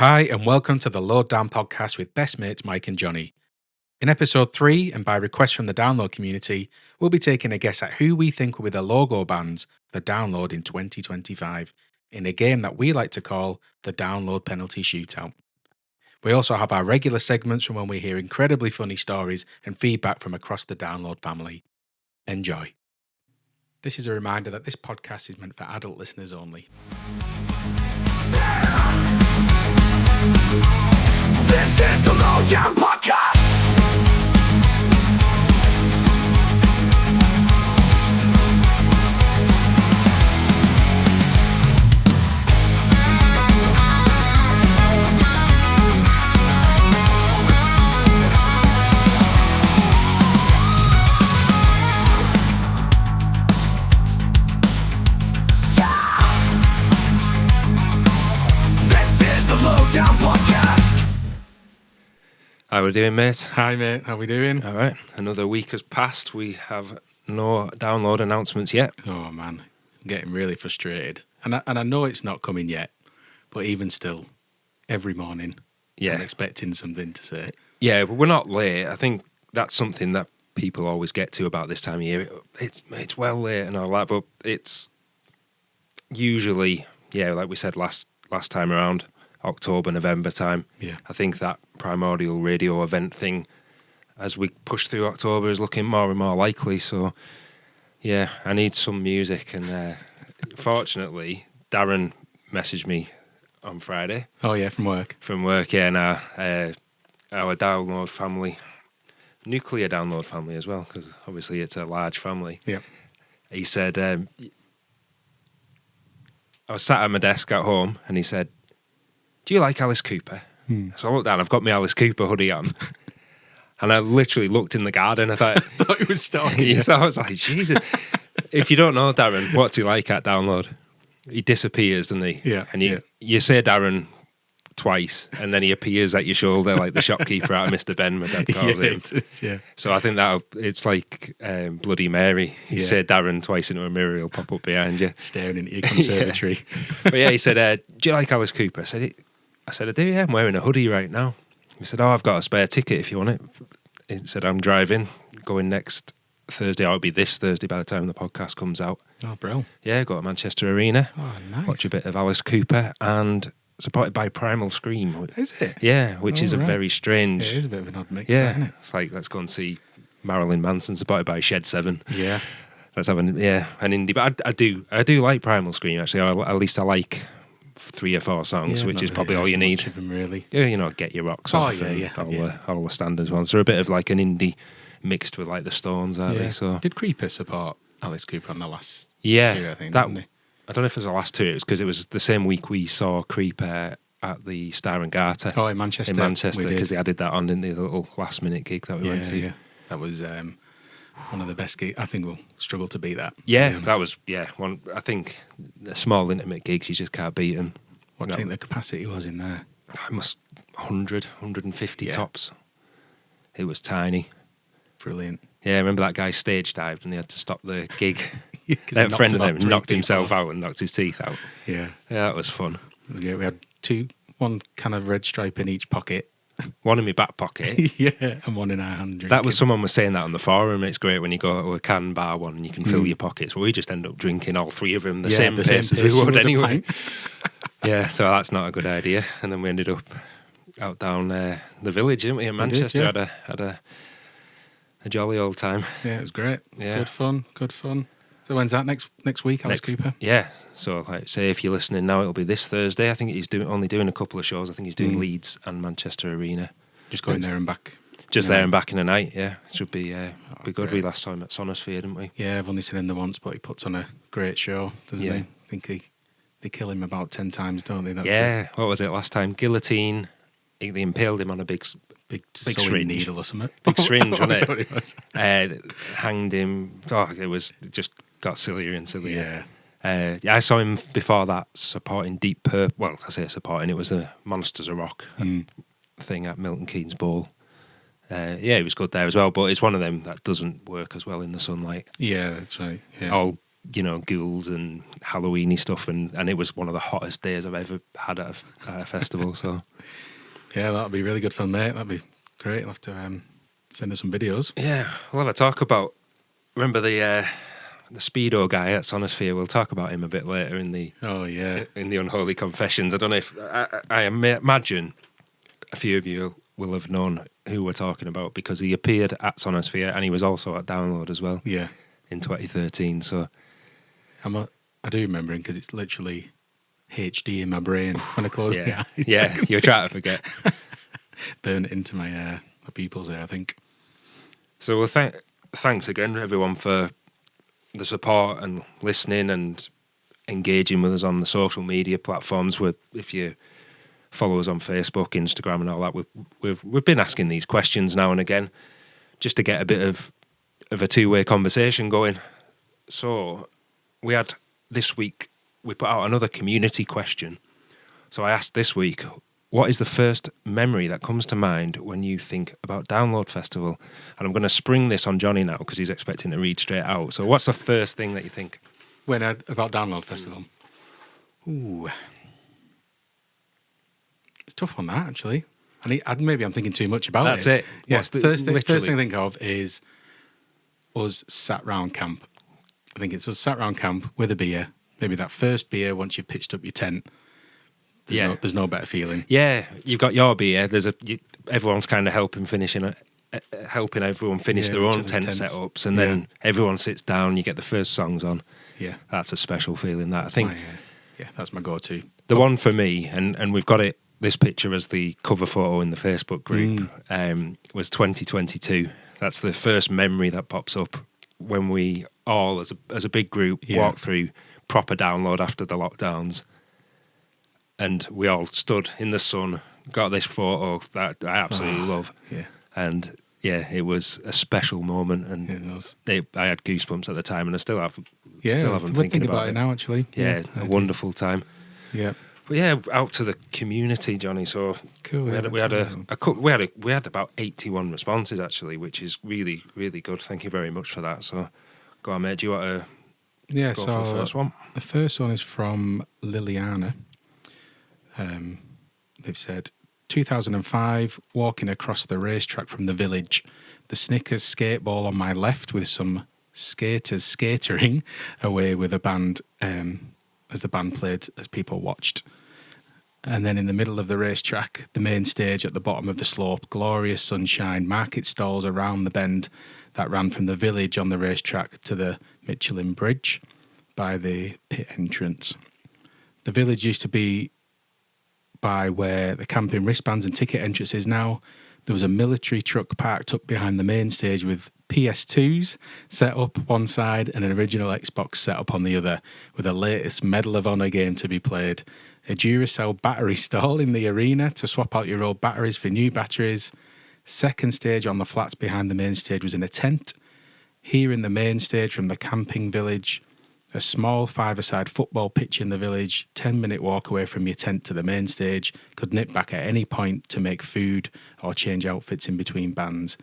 Hi, and welcome to the Load Down podcast with best mates Mike and Jonny. In episode 3, and by request from the download community, we'll be taking a guess at who we think will be the logo bands for download in 2025, in a game that we like to call the Download Penalty Shootout. We also have our regular segments from when we hear incredibly funny stories and feedback from across the download family. Enjoy. This is a reminder that this podcast is meant for adult listeners only. This is the Lowdown Podcast. This is the Lowdown Podcast. How we doing, mate? Hi mate, how we doing? All right. Another week has passed. We have no download announcements yet. Oh man, I'm getting really frustrated. And I know it's not coming yet, but even still, every morning Yeah. I'm expecting something to say. Yeah, but we're not late. I think that's something that people always get to about this time of year. It's well late and all that, but it's usually, like we said last time around, October, November time. Yeah. I think that primordial radio event thing, as we push through October, is looking more and more likely. So, yeah, I need some music. And fortunately, Darren messaged me on Friday Oh yeah, from work. from work, and our download family, nuclear download family as well, because obviously it's a large family. Yeah. He said, I was sat at my desk at home, and he said, "Do you like Alice Cooper?" So I looked down, I've got my Alice Cooper hoodie on. And I literally looked in the garden. I thought, Thought he was stalking you. So I was like, Jesus. If you don't know Darren, what's he like at download? He disappears, doesn't he? Yeah, And yeah. you say Darren twice, and then he appears at your shoulder like the shopkeeper out of Mr. Ben, my dad calls him. it is, yeah. So I think that it's like Bloody Mary. You Yeah. say Darren twice into a mirror, he'll pop up behind you. Staring into your conservatory. But yeah, he said, "Do you like Alice Cooper?" I said, I do, yeah, I'm wearing a hoodie right now. He said, "Oh, I've got a spare ticket if you want it." He said, "I'm driving, going next Thursday, or it'll be this Thursday by the time the podcast comes out." Oh, bro. Yeah, go to Manchester Arena, Oh, nice. watch a bit of Alice Cooper, and supported by Primal Scream. Is it? Yeah, which Oh, is a right. very strange... It is a bit of an odd mix, Yeah, isn't it? it's like, let's go and see Marilyn Manson, supported by Shed 7. Yeah. Let's have an indie. But I do like Primal Scream, actually. At least I like 3 or 4 songs, Yeah, which not is probably really all you much need. of them, really. Yeah, Get Your Rocks Oh, Off yeah, and yeah, all the standards ones. They're a bit of like an indie mixed with like the Stones, aren't Yeah. they? So Did Creeper support Alice Cooper on the last yeah, two, I think, that didn't they? I don't know if it was the last 2. It was because it was the same week we saw Creeper at the Star and Garter Oh, in Manchester. in Manchester, we did. because they added that on, didn't they? The little last minute gig that we went to. Yeah. That was one of the best gigs. I think we'll struggle to beat that. Yeah, to be that honest. was one. I think the small intimate gigs you just can't beat them. What do you think the capacity was in there? I must 100, 150 Yeah. tops. It was tiny. Brilliant. Yeah, I remember that guy stage dived and they had to stop the gig. Yeah, 'cause he That knocked friend of about them 3 knocked people. himself out and knocked his teeth out. Yeah. Yeah, that was fun. Yeah, we had one kind of red stripe in each pocket. One in my back pocket. Yeah, and one in our hand. That was someone was saying that on the forum. It's great when you go to a can bar one and you can fill your pockets. Well, we just end up drinking all 3 of them the same pace as we would anyway. Yeah, so that's not a good idea. And then we ended up out down the village, didn't we? In Manchester, yeah. had a jolly old time. Yeah, it was great. Yeah. Good fun. So when's that next week, Alice Cooper? Yeah. So, like, say if you're listening now, it'll be this Thursday. I think he's only doing a couple of shows. I think he's doing Leeds and Manchester Arena. Just going there and back. Just Yeah. there and back in a night. Yeah, should be good. great. We last saw him at Sonosphere, didn't we? Yeah, I've only seen him the once, but he puts on a great show, doesn't Yeah. he? I think they kill him about 10 times, don't they? That's Yeah. What was it last time? Guillotine. They impaled him on a big big sewing syringe needle needle or something. big syringe, wasn't That's it? what it was. Hanged him. Oh, it just got sillier and sillier. Yeah. I saw him before that supporting Deep Purple. Well, I say supporting, it was the Monsters of Rock thing at Milton Keynes Bowl. Yeah, it was good there as well, but it's one of them that doesn't work as well in the sunlight. Yeah, that's right. Yeah. All ghouls and Halloweeny stuff, and it was one of the hottest days I've ever had at a festival. So Yeah, that'll be really good fun, mate. That'd be great. I'll have to send us some videos. yeah, we'll have a talk about. Remember the Speedo guy at Sonosphere? We'll talk about him a bit later in the Unholy Confessions. I don't know if I imagine a few of you will have known who we're talking about because he appeared at Sonosphere and he was also at Download as well. Yeah, in 2013. So I do remember him because it's literally HD in my brain when I close my eyes. Yeah, you're trying to forget. Burn it into my pupils there, I think. So well, thanks again, everyone, for the support and listening and engaging with us on the social media platforms. If you follow us on Facebook, Instagram, and all that, we've been asking these questions now and again, just to get a bit of a two-way conversation going. So we had this week, we put out another community question. So I asked this week, what is the first memory that comes to mind when you think about Download Festival? And I'm going to spring this on Jonny now because he's expecting to read straight out. So what's the first thing that you think? About Download Festival? Ooh. It's a tough one, that, actually. Maybe I'm thinking too much about it. That's it. Yeah, first thing I think of is us sat round camp. I think it's us sat round camp with a beer. Maybe that first beer once you've pitched up your tent. There's no better feeling. Yeah, you've got your beer. Everyone's kind of helping everyone finish their own tent setups, and then everyone sits down. You get the first songs on. Yeah, that's a special feeling. That I think. That's my go-to. The one for me, and we've got it. This picture as the cover photo in the Facebook group was 2022. That's the first memory that pops up when we all, as a big group, walked through proper Download after the lockdowns. And we all stood in the sun, got this photo that I absolutely love. Yeah. And it was a special moment. And I had goosebumps at the time, and I still have. Still have them thinking about it now, actually. Yeah, a wonderful time. Yeah. But out to the community, Jonny. So cool. We had about 81 responses actually, which is really, really good. Thank you very much for that. So go on, mate. Do you want to go for the first one? The first one is from Liliana. They've said 2005, walking across the racetrack from the village, the Snickers skateball on my left with some skaters skatering away with a band as the band played as people watched. And then in the middle of the racetrack, the main stage at the bottom of the slope, glorious sunshine, market stalls around the bend that ran from the village on the racetrack to the Michelin Bridge by the pit entrance. The village used to be by where the camping wristbands and ticket entrance is now. There was a military truck parked up behind the main stage with PS2s set up one side and an original Xbox set up on the other, with the latest Medal of Honor game to be played. A Duracell battery stall in the arena to swap out your old batteries for new batteries. Second stage on the flats behind the main stage was in a tent. Here in the main stage from the camping village, a small five-a-side football pitch in the village, 10-minute walk away from your tent to the main stage, could nip back at any point to make food or change outfits in between bands.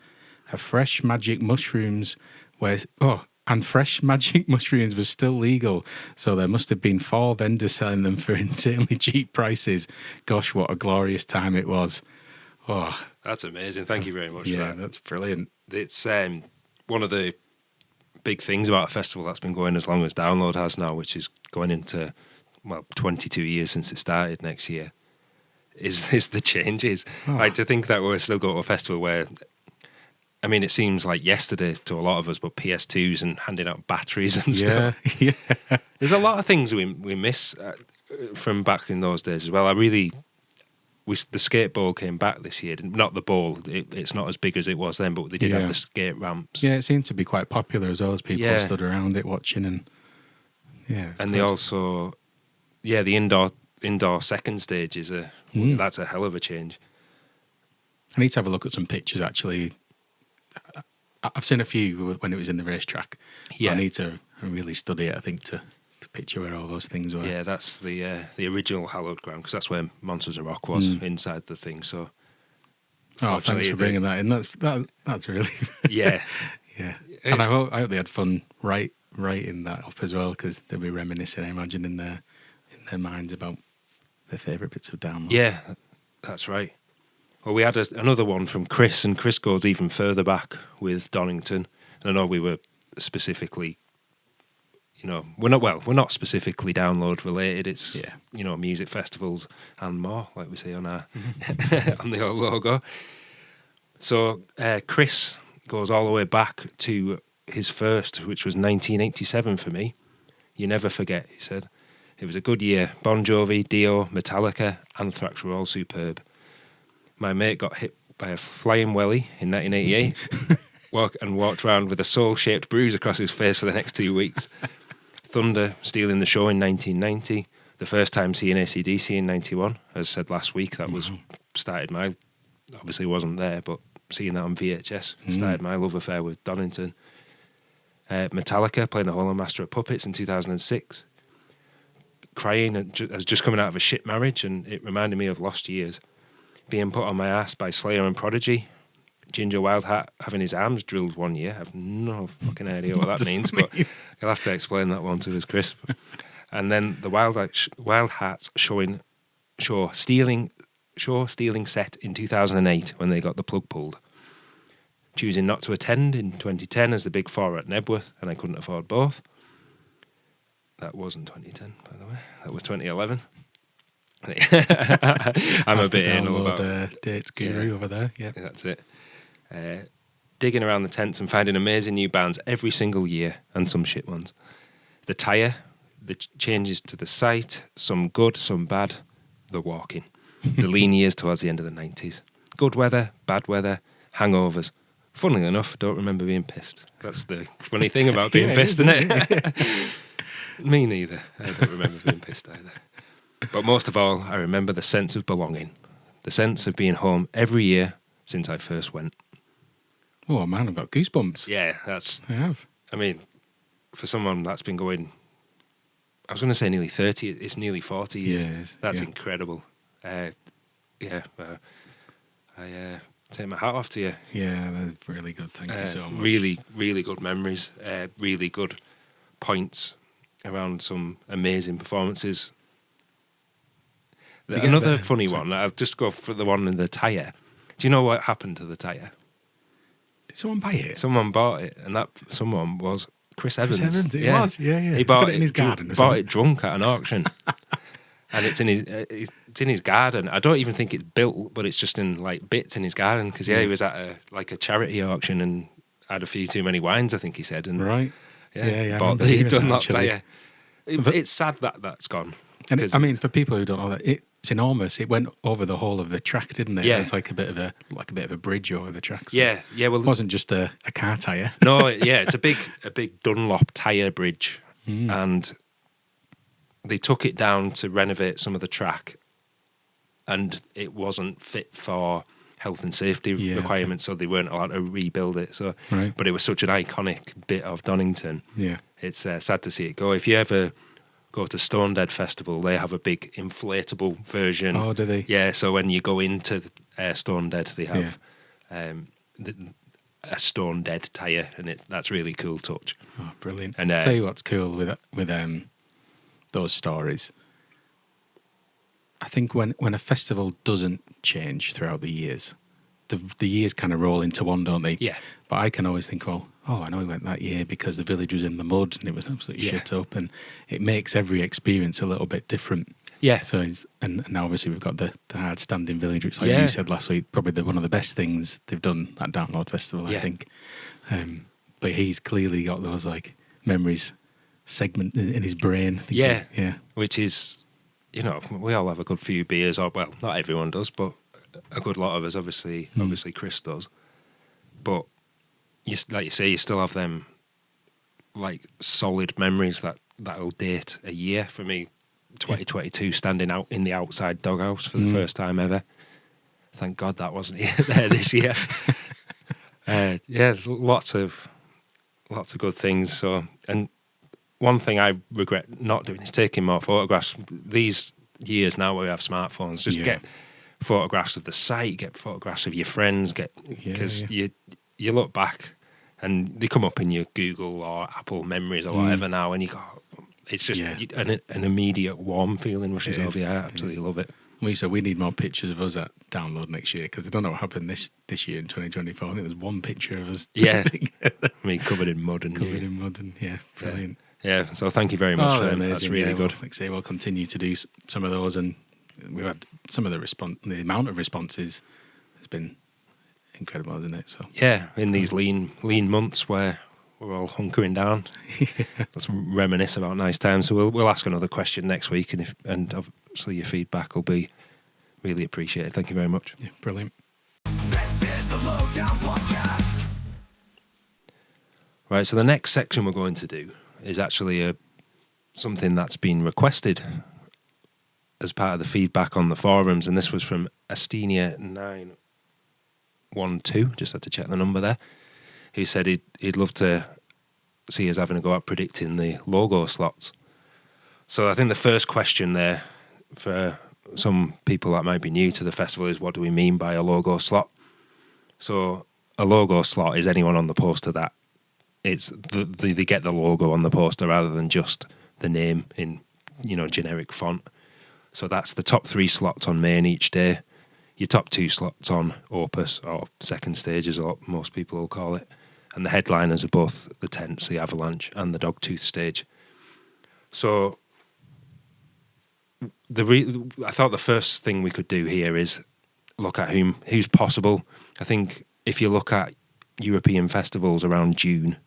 Fresh magic mushrooms was still legal, so there must have been 4 vendors selling them for insanely cheap prices. Gosh, what a glorious time it was. Oh, that's amazing. Thank you very much for that. Yeah, that's brilliant. It's one of the big things about a festival that's been going as long as Download has now, which is going into 22 years since it started next year, is the changes. Like, to think that we're still going to a festival where, I mean, it seems like yesterday to a lot of us, but PS2s and handing out batteries and stuff. Yeah. There's a lot of things we miss from back in those days as well. The skateboard came back this year. Not the ball. It's not as big as it was then, but they did have the skate ramps. Yeah, it seemed to be quite popular as well as people stood around it watching and and they also, the indoor second stage is that's a hell of a change. I need to have a look at some pictures actually. I've seen a few when it was in the racetrack. Yeah, I need to really study it. I think to picture where all those things were. Yeah, that's the original hallowed ground, because that's where Monsters of Rock was inside the thing. So, thanks for bringing that in. That's really yeah. And I hope they had fun right writing that up as well, because they'll be reminiscing, I imagine, in their minds about their favourite bits of download. Yeah, that's right. Well, we had another one from Chris, and Chris goes even further back with Donington. And I know we were specifically, we're not specifically download related. It's music festivals and more, like we say on our on the old logo. So Chris goes all the way back to his first, which was 1987 for me. You never forget, he said. It was a good year. Bon Jovi, Dio, Metallica, Anthrax were all superb. My mate got hit by a flying welly in 1988 walked around with a soul-shaped bruise across his face for the next 2 weeks. Thunder stealing the show in 1990. The first time seeing AC/DC in 91. As said last week, that was started my... Obviously wasn't there, but seeing that on VHS started my love affair with Donington. Metallica playing the Hollow Master of Puppets in 2006. Crying as just coming out of a shit marriage, and it reminded me of lost years. Being put on my ass by Slayer and Prodigy. Ginger Wildhat having his arms drilled one year. I have no fucking idea what that means, but you'll have to explain that one to us, Chris. And then the Wildhats show stealing set in 2008 when they got the plug pulled. Choosing not to attend in 2010 as the Big Four at Nebworth, and I couldn't afford both. That wasn't 2010, by the way. That was 2011. I'm a bit anal about dates guru over there. Yeah, that's it. Digging around the tents and finding amazing new bands every single year, and some shit ones. The tyre, the changes to the site, some good, some bad. The walking. The lean years towards the end of the 90s. Good weather, bad weather, hangovers. Funnily enough, don't remember being pissed. That's the funny thing about being pissed, isn't it? Me neither. I don't remember being pissed either. But most of all, I remember the sense of belonging. The sense of being home every year since I first went. Oh man, I've got goosebumps. Yeah, I have. I mean, for someone that's been going, I was going to say nearly 30, it's nearly 40 years. Yeah, it is. That's incredible. I take my hat off to you. Yeah, that's really good. Thank you so much. Really, really good memories. Really good points around some amazing performances. Another funny one, I'll just go for the one in the tyre. Do you know what happened to the tyre? Did someone buy it? Someone bought it, and that someone was Chris Evans. Chris Evans, it was, yeah. He bought it in his garden. Bought it drunk at an auction, and it's in his garden. I don't even think it's built, but it's just in like bits in his garden. Because he was at a charity auction and had a few too many wines, I think he said. And right. Yeah. Bought the Dunlop tyre. It's sad that that's gone. And I mean, for people who don't know that, it's enormous. It went over the whole of the track, didn't it? Yeah. It's like a bit of a bridge over the track. So yeah. Well, it wasn't just a car tyre. No, yeah, it's a big Dunlop tyre bridge, and they took it down to renovate some of the track, and it wasn't fit for health and safety requirements, so they weren't allowed to rebuild it. So, right. But it was such an iconic bit of Donington. Yeah, it's sad to see it go. If you ever go to Stone Dead Festival, they have a big inflatable version. Oh, do they? Yeah, so when you go into Stone Dead, they have a Stone Dead tyre, and that's really cool touch. Oh, brilliant. And I'll tell you what's cool with those stories. I think when a festival doesn't change throughout the years, the years kind of roll into one, don't they? Yeah. But I can always think, I know we went that year because the village was in the mud and it was absolutely shit up, and it makes every experience a little bit different. Yeah. So and now obviously we've got the hard standing village, which, like you said last week, probably one of the best things they've done at Download Festival, I think. But he's clearly got those like memories segment in his brain. Yeah. Which is, we all have a good few beers, or well, not everyone does, but a good lot of us, obviously Chris does. But like you say, you still have them like solid memories that'll date a year. For me, 2022, standing out in the outside doghouse for the first time ever. Thank God that wasn't there this year. Lots of good things. So, and one thing I regret not doing is taking more photographs. These years now where we have smartphones, just get photographs of the site, get photographs of your friends, because you look back and they come up in your Google or Apple memories or whatever now, and you go, it's just an immediate warm feeling rushes over you. I absolutely love it. We need more pictures of us at Download next year, because I don't know what happened this year in 2024. I think there's one picture of us together. I mean, covered in mud and brilliant. Yeah, so thank you very much for them. That's really good. Like I say, we'll continue to do some of those, and we've had some of the amount of responses has been incredible, isn't it? So yeah, in these lean months where we're all hunkering down, let's reminisce about nice times. So we'll ask another question next week, and obviously your feedback will be really appreciated. Thank you very much. Yeah, brilliant. This is the Lowdown Podcast. Right, so the next section we're going to do is actually something that's been requested as part of the feedback on the forums, and this was from Astenia912, just had to check the number there, who said he'd love to see us having a go at predicting the logo slots. So I think the first question there for some people that might be new to the festival is, what do we mean by a logo slot? So a logo slot is anyone on the poster that they get the logo on the poster rather than just the name in generic font. So that's the top 3 slots on main each day, your top 2 slots on opus, or second stage as most people will call it, and the headliners are both the tents, the avalanche and the dogtooth stage. So I thought the first thing we could do here is look at who's possible. I think if you look at European festivals around June,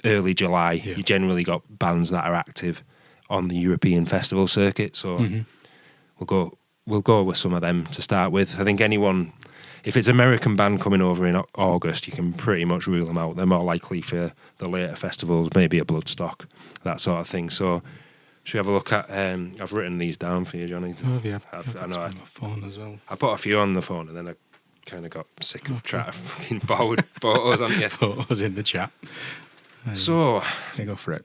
early July, you generally got bands that are active on the European festival circuit. So we'll go with some of them to start with. I think anyone, if it's American band coming over in August, you can pretty much rule them out. They're more likely for the later festivals, maybe a Bloodstock, that sort of thing. So should we have a look at? I've written these down for you, Johnny. Oh, yeah. I know. On my phone as well. I put a few on the phone, and then I kind of got sick of trying to fucking forward photos on you. Photos in the chat. So yeah, go for it.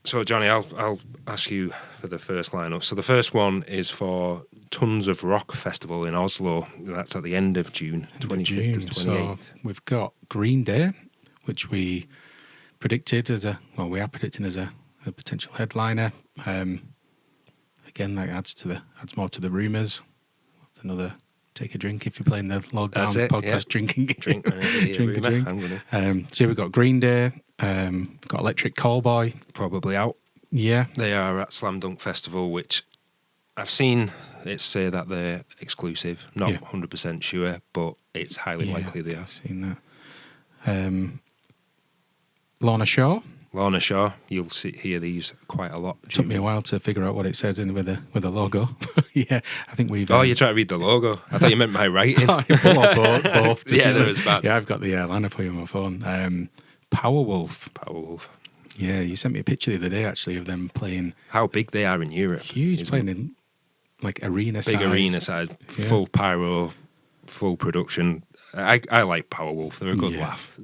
So Johnny, I'll ask you for the first lineup. So the first one is for Tons of Rock Festival in Oslo. That's at the end of June, 25th to 28th. So we've got Green Day, which we predicted we are predicting as a potential headliner. Again, that adds more to the rumours. Another take a drink if you're playing the Lowdown podcast drinking game. Drink a drink. So we've got Green Day, got Electric Callboy. Probably out. Yeah. They are at Slam Dunk Festival, which I've seen it say that they're exclusive. Not 100% sure, but it's highly likely they are. I've seen that. Lorna Shore. Lorna Shore, you'll hear these quite a lot. It took me a while to figure out what it says with a logo. Yeah, I think we've... you try to read the logo. I thought you meant my writing. both. Yeah, there was bad. Yeah, I've got the lineup for you on my phone. Powerwolf. Yeah, you sent me a picture the other day, actually, of them playing... How big they are in Europe. Huge, playing in, arena size. Big arena size, full pyro, full production. I like Powerwolf. They're a good laugh.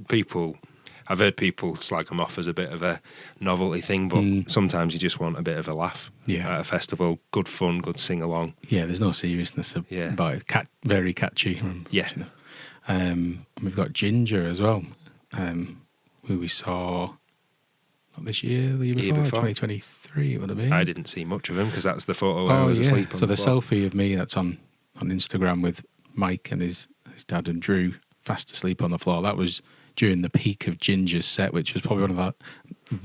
I've heard people slag them off as a bit of a novelty thing, but sometimes you just want a bit of a laugh at a festival. Good fun, good sing-along. Yeah, there's no seriousness about it. Very catchy. Yeah. We've got Ginger as well, who we saw... Not this year, the year before, 2023 it would have been. I didn't see much of him because that's the photo where I was asleep on so the floor. floor. Selfie of me that's on Instagram with Mike and his dad and Drew fast asleep on the floor. That was during the peak of Ginger's set, which was probably one of the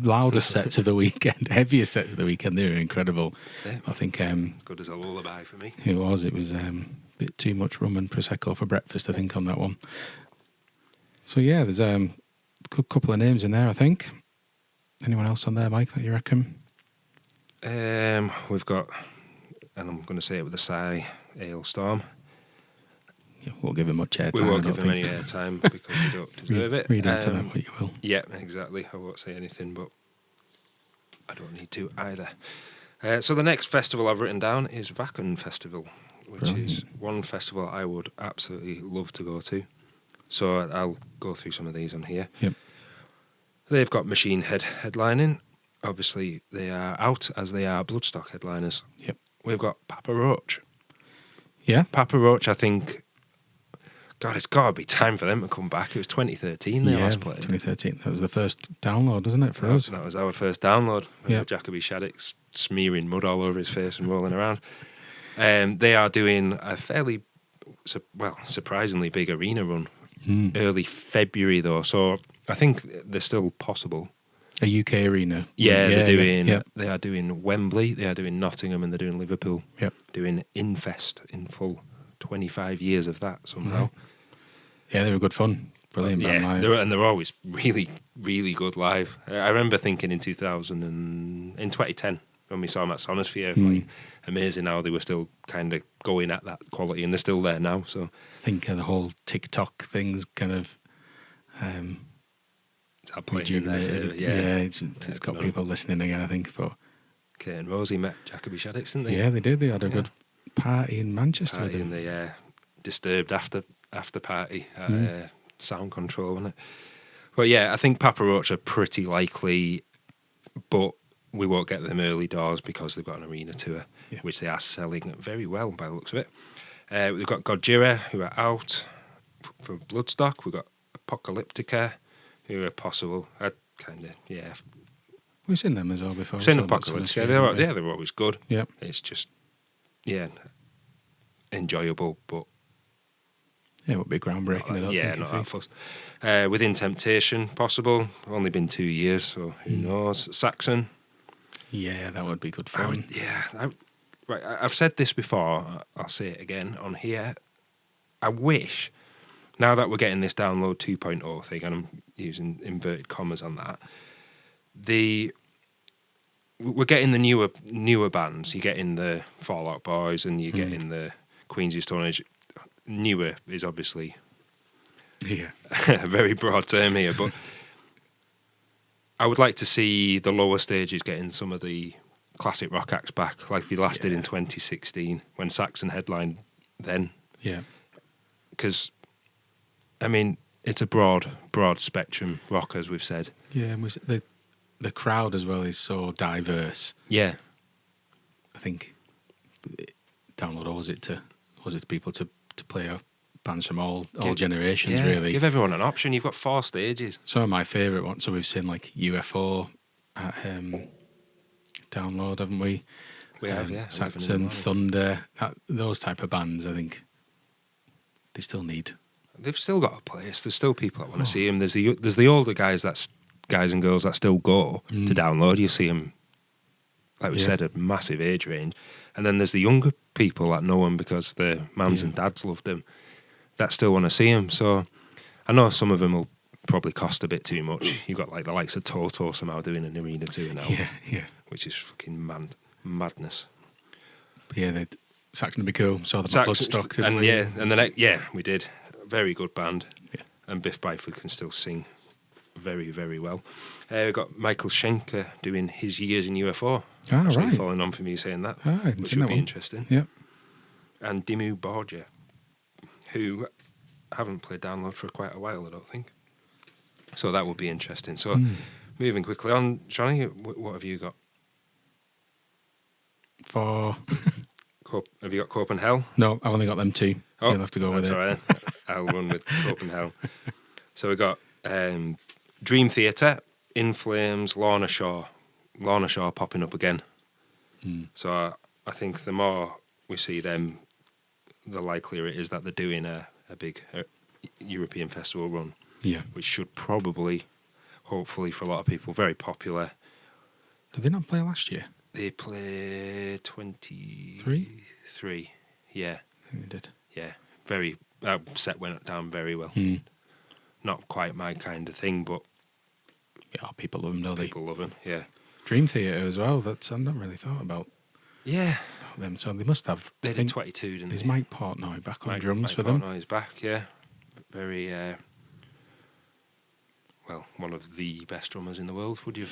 loudest sets of the weekend, heaviest sets of the weekend. They were incredible. I think... good as a lullaby for me. It was a bit too much rum and Prosecco for breakfast, I think, on that one. So yeah, there's a couple of names in there, I think. Anyone else on there, Mike, that you reckon? We've got, and I'm going to say it with a sigh, Ailstorm. Yeah, we'll give him much airtime. We won't give him any airtime because we don't deserve it. Read into that what you will. Yeah, exactly. I won't say anything, but I don't need to either. So the next festival I've written down is Wacken Festival, which is one festival I would absolutely love to go to. So I'll go through some of these on here. Yep. They've got Machine Head headlining. Obviously, they are out as they are Bloodstock headliners. Yep. We've got Papa Roach. Yeah. Papa Roach, I think, God, it's got to be time for them to come back. It was 2013 they last played. 2013. That was the first download, wasn't it, for us? That was our first download. Yeah. Jacoby Shaddix smearing mud all over his face and rolling around. They are doing a fairly, surprisingly big arena run. Early February, though. So I think they're still possible. A UK arena. Yeah, they're doing. Yeah. They are doing Wembley. They are doing Nottingham, and they're doing Liverpool. Yep. Doing Infest in full. 25 years of that somehow. Yeah, they were good fun. Brilliant band live. They're always really, really good live. I remember thinking in 2010 when we saw them at Sonosphere, like, amazing how they were still kind of going at that quality, and they're still there now. So I think the whole TikTok thing's kind of rejuvenated. It's got people listening again, I think. But Kate and Rosie met Jacoby Shaddix, didn't they? Yeah, they did. They had a good party in Manchester with them. In the Disturbed after party, Sound Control, wasn't it? But yeah, I think Papa Roach are pretty likely, but we won't get them early doors because they've got an arena tour, which they are selling very well by the looks of it. We've got Gojira, who are out for Bloodstock. We've got Apocalyptica, who are possible. We've seen them as well before. We've seen Apocalyptica. They're always good. Yeah. It's just, enjoyable, but it would be groundbreaking. Not that fuss. Within Temptation, possible. Only been 2 years, so who knows? Saxon. Yeah, that would be good fun. I've said this before. I'll say it again on here. I wish, now that we're getting this download 2.0 thing, and I'm using inverted commas on that, we're getting the newer bands. You're getting the Fall Out Boys, and you're getting the Queens of Stone Age. Newer is obviously a very broad term here, but I would like to see the lower stages getting some of the classic rock acts back, like they last did in 2016 when Saxon headlined then. Yeah. Because, I mean, it's a broad spectrum rock, as we've said. Yeah, and the crowd as well is so diverse. Yeah. I think Download owes it to people to play bands from all generations, really. Give everyone an option. You've got 4 stages. Some of my favourite ones, so we've seen like UFO at Download, haven't we? We have, Saxon, Thunder, those type of bands, I think they still need. They've still got a place. There's still people that want to see them. There's the older guys and girls that still go to Download. You see them, like we said, a massive age range. And then there's the younger people that know them because their mums and dads loved them that still want to see them. So I know some of them will probably cost a bit too much. You've got like the likes of Toto somehow doing an arena tour now. Yeah. Which is fucking madness. But yeah, Saxon would be cool. Saw the Bloodstock, didn't we? And we did. Very good band. Yeah. And Biff Byford can still sing very, very well. We've got Michael Schenker doing his years in UFO. Right. Following on from you saying that, which would be interesting. Yeah. And Dimmu Borgir, who haven't played Download for quite a while, I don't think. So that would be interesting. So moving quickly on, Jonny, what have you got? Have you got Copenhagen? No, I've only got them 2. Oh, you'll have to go with it. That's all right. I'll run with Copenhagen. So we got Dream Theatre, In Flames, Lorna Shore popping up again. So I think the more we see them, the likelier it is that they're doing a big European festival run. Yeah. Which should probably, hopefully for a lot of people, very popular. Did they not play last year? They played 23. Yeah. I think they did. Yeah. Very, set went down very well. Not quite my kind of thing, but yeah, people love them, don't they? People love them, yeah. Dream Theatre as well. That's I've not really thought about. Yeah. About them. So they must have. They did 22, didn't they? Is Mike Portnoy back on drums for them? Mike Portnoy's back, yeah. Very, one of the best drummers in the world, would you?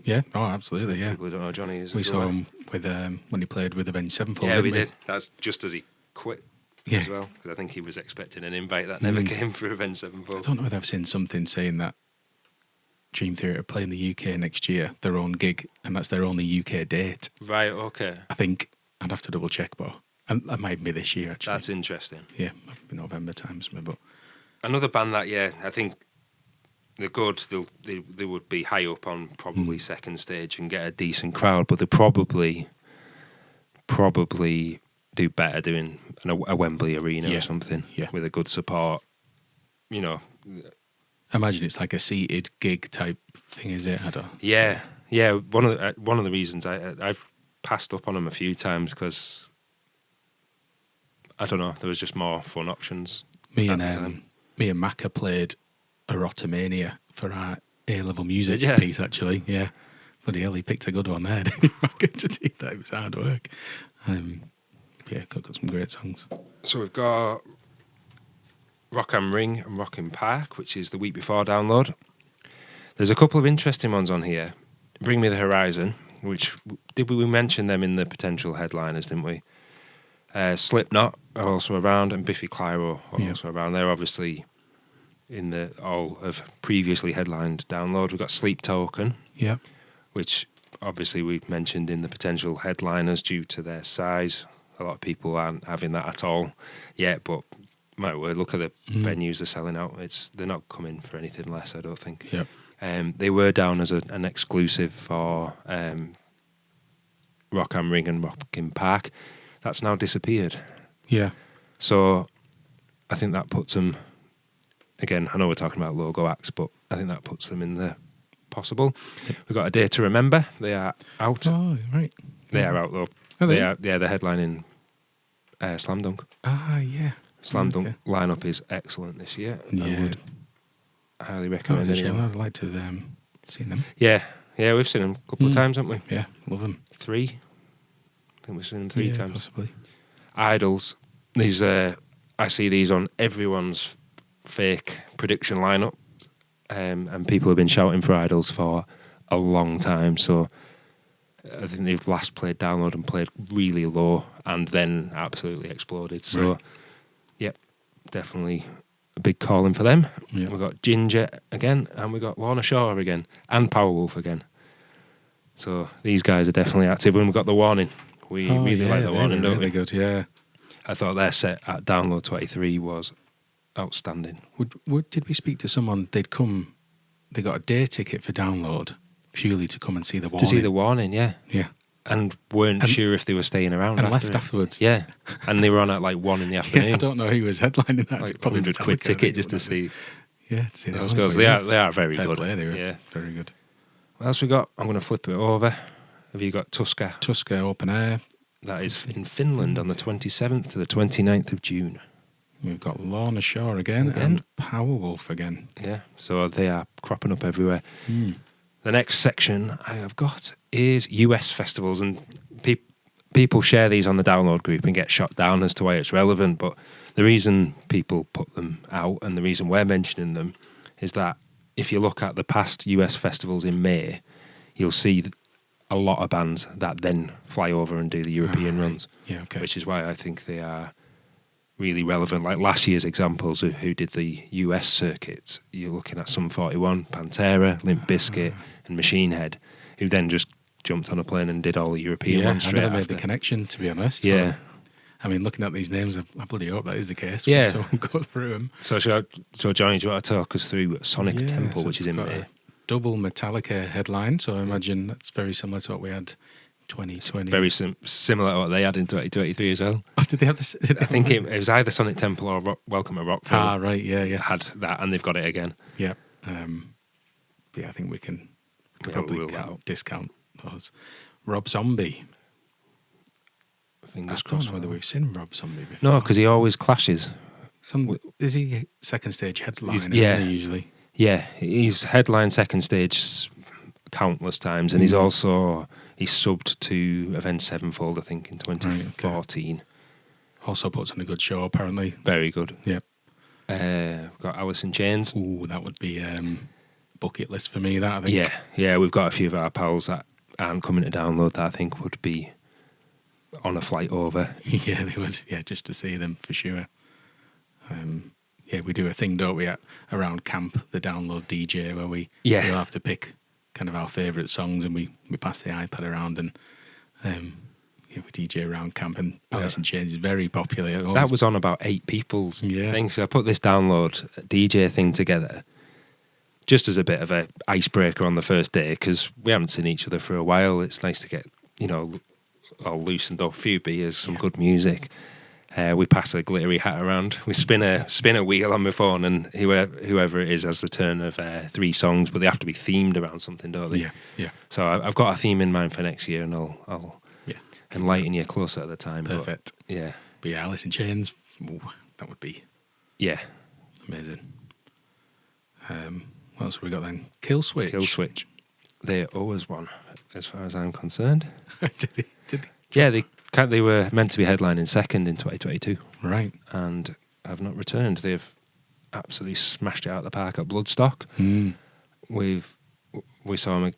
Yeah. Oh, absolutely, yeah. People who don't know Jonny is. We saw him with when he played with Avenged Sevenfold. Yeah, we did. That's just as he quit. As well, because I think he was expecting an invite that never came for Avenged Sevenfold. I don't know if I've seen something saying that Dream Theatre play in the UK next year, their own gig, and that's their only UK date. Right, okay. I think I'd have to double check, but And that might be this year, actually. That's interesting. Yeah, November times, but Another band that, I think they're good. They would be high up on probably second stage and get a decent crowd, but they probably do better doing a Wembley arena or something with a good support. You know, I imagine it's like a seated gig type thing, is it? I don't. Yeah. One of the reasons I've passed up on them a few times because I don't know, there was just more fun options. Me and Macca played Erotomania for our A-level music piece, actually. Yeah. Bloody hell, he picked a good one there, didn't he? Macca, to do that. It was hard work. Got some great songs. So we've got Rock am Ring and Rock in Park, which is the week before download. There's a couple of interesting ones on here. Bring Me the Horizon, which we mention them in the potential headliners, didn't we? Slipknot are also around, and Biffy Clyro are also around. They're obviously in all of previously headlined download. We've got Sleep Token, which obviously we mentioned in the potential headliners due to their size. A lot of people aren't having that at all yet, but might well look at the venues they're selling out. They're not coming for anything less, I don't think. They were down as an exclusive for Rock am Ring and Rock in Park. That's now disappeared. Yeah. So I think that puts them, again, I know we're talking about logo acts, but I think that puts them in the possible. We've got A Day to Remember. They are out. Oh, right. They are out, though. Are they? They're headlining Slam Dunk. Ah, yeah. Slam Dunk lineup is excellent this year. I would highly recommend it. I'd like to have seen them. Yeah, we've seen them a couple of times, haven't we? Yeah, love them. 3. I think we've seen them 3 times. Possibly. Idols. These I see these on everyone's fake prediction lineup, and people have been shouting for Idols for a long time. So I think they've last played download and played really low, and then absolutely exploded. So, definitely a big calling for them. Yeah. We've got Ginger again, and we've got Lorna Shore again, and Powerwolf again. So these guys are definitely active. And we've got The Warning. We really like The Warning, don't we? Really good, yeah. I thought their set at Download 23 was outstanding. Did we speak to someone? They got a day ticket for Download purely to come and see The Warning. To see The Warning, yeah. Yeah. And weren't sure if they were staying around and left afterwards. Yeah. And they were on at like 1 in the afternoon. I don't know who was headlining that. Like probably £100 ticket just to see. Yeah, to see those girls. They are very good. Play, they were very good. What else we got? I'm going to flip it over. Have you got Tuska? Tuska Open Air. That is in Finland on the 27th to the 29th of June. We've got Lorna Shore again and Powerwolf again. Yeah, so they are cropping up everywhere. The next section I have got is US festivals, and people share these on the download group and get shot down as to why it's relevant, but the reason people put them out and the reason we're mentioning them is that if you look at the past US festivals in May, you'll see a lot of bands that then fly over and do the European runs, which is why I think they are really relevant. Like last year's examples of who did the US circuits, you're looking at Sum 41, Pantera, Limp Bizkit, and Machine Head, who then just jumped on a plane and did all the European ones straight after. I never made the connection, to be honest. Yeah. But, I mean, looking at these names, I bloody hope that is the case. Yeah. So we'll go through them. So Jonny, do you want to talk us through Sonic Temple, which is in May? Double Metallica headline, so I imagine that's very similar to what we had 2020. Very similar to what they had in 2023 as well. Oh, did they have this? I think it was either Sonic Temple or Welcome to Rockville. Ah, right, yeah. Had that, and they've got it again. Yeah. I think we can probably discount those. Rob Zombie. Fingers I don't crossed. know whether we've seen Rob Zombie before. No, because he always clashes. Is he second stage headliner, isn't he, usually? Yeah, he's headlined second stage countless times, and he's subbed to Avenged Sevenfold, I think, in 2014. Also puts on a good show, apparently. Very good. Yep. We've got Alice in Chains. Ooh, that would be bucket list for me, that, I think. Yeah, we've got a few of our pals that aren't coming to download that I think would be on a flight over. Yeah, they would. Yeah, just to see them, for sure. We do a thing, don't we, around camp, the download DJ, where we'll have to pick kind of our favourite songs, and we pass the iPad around, and we DJ around camp, and Alice in Chains is very popular. That was on about 8 people's Yeah. thing. So I put this download DJ thing together just as a bit of a icebreaker on the first day, because we haven't seen each other for a while. It's nice to get, all loosened up, a few beers, some good music. We pass a glittery hat around. We spin a wheel on my phone, and whoever it is has a turn of 3 songs, but they have to be themed around something, don't they? Yeah. So I've got a theme in mind for next year, and I'll enlighten you closer at the time. Perfect. But, yeah. But yeah, Alice in Chains, that would be amazing. What else have we got then? Kill Switch. Kill Switch. They always won, as far as I'm concerned. Did they? Yeah, they were meant to be headlining second in 2022. Right. And have not returned. They've absolutely smashed it out of the park at Bloodstock. We saw them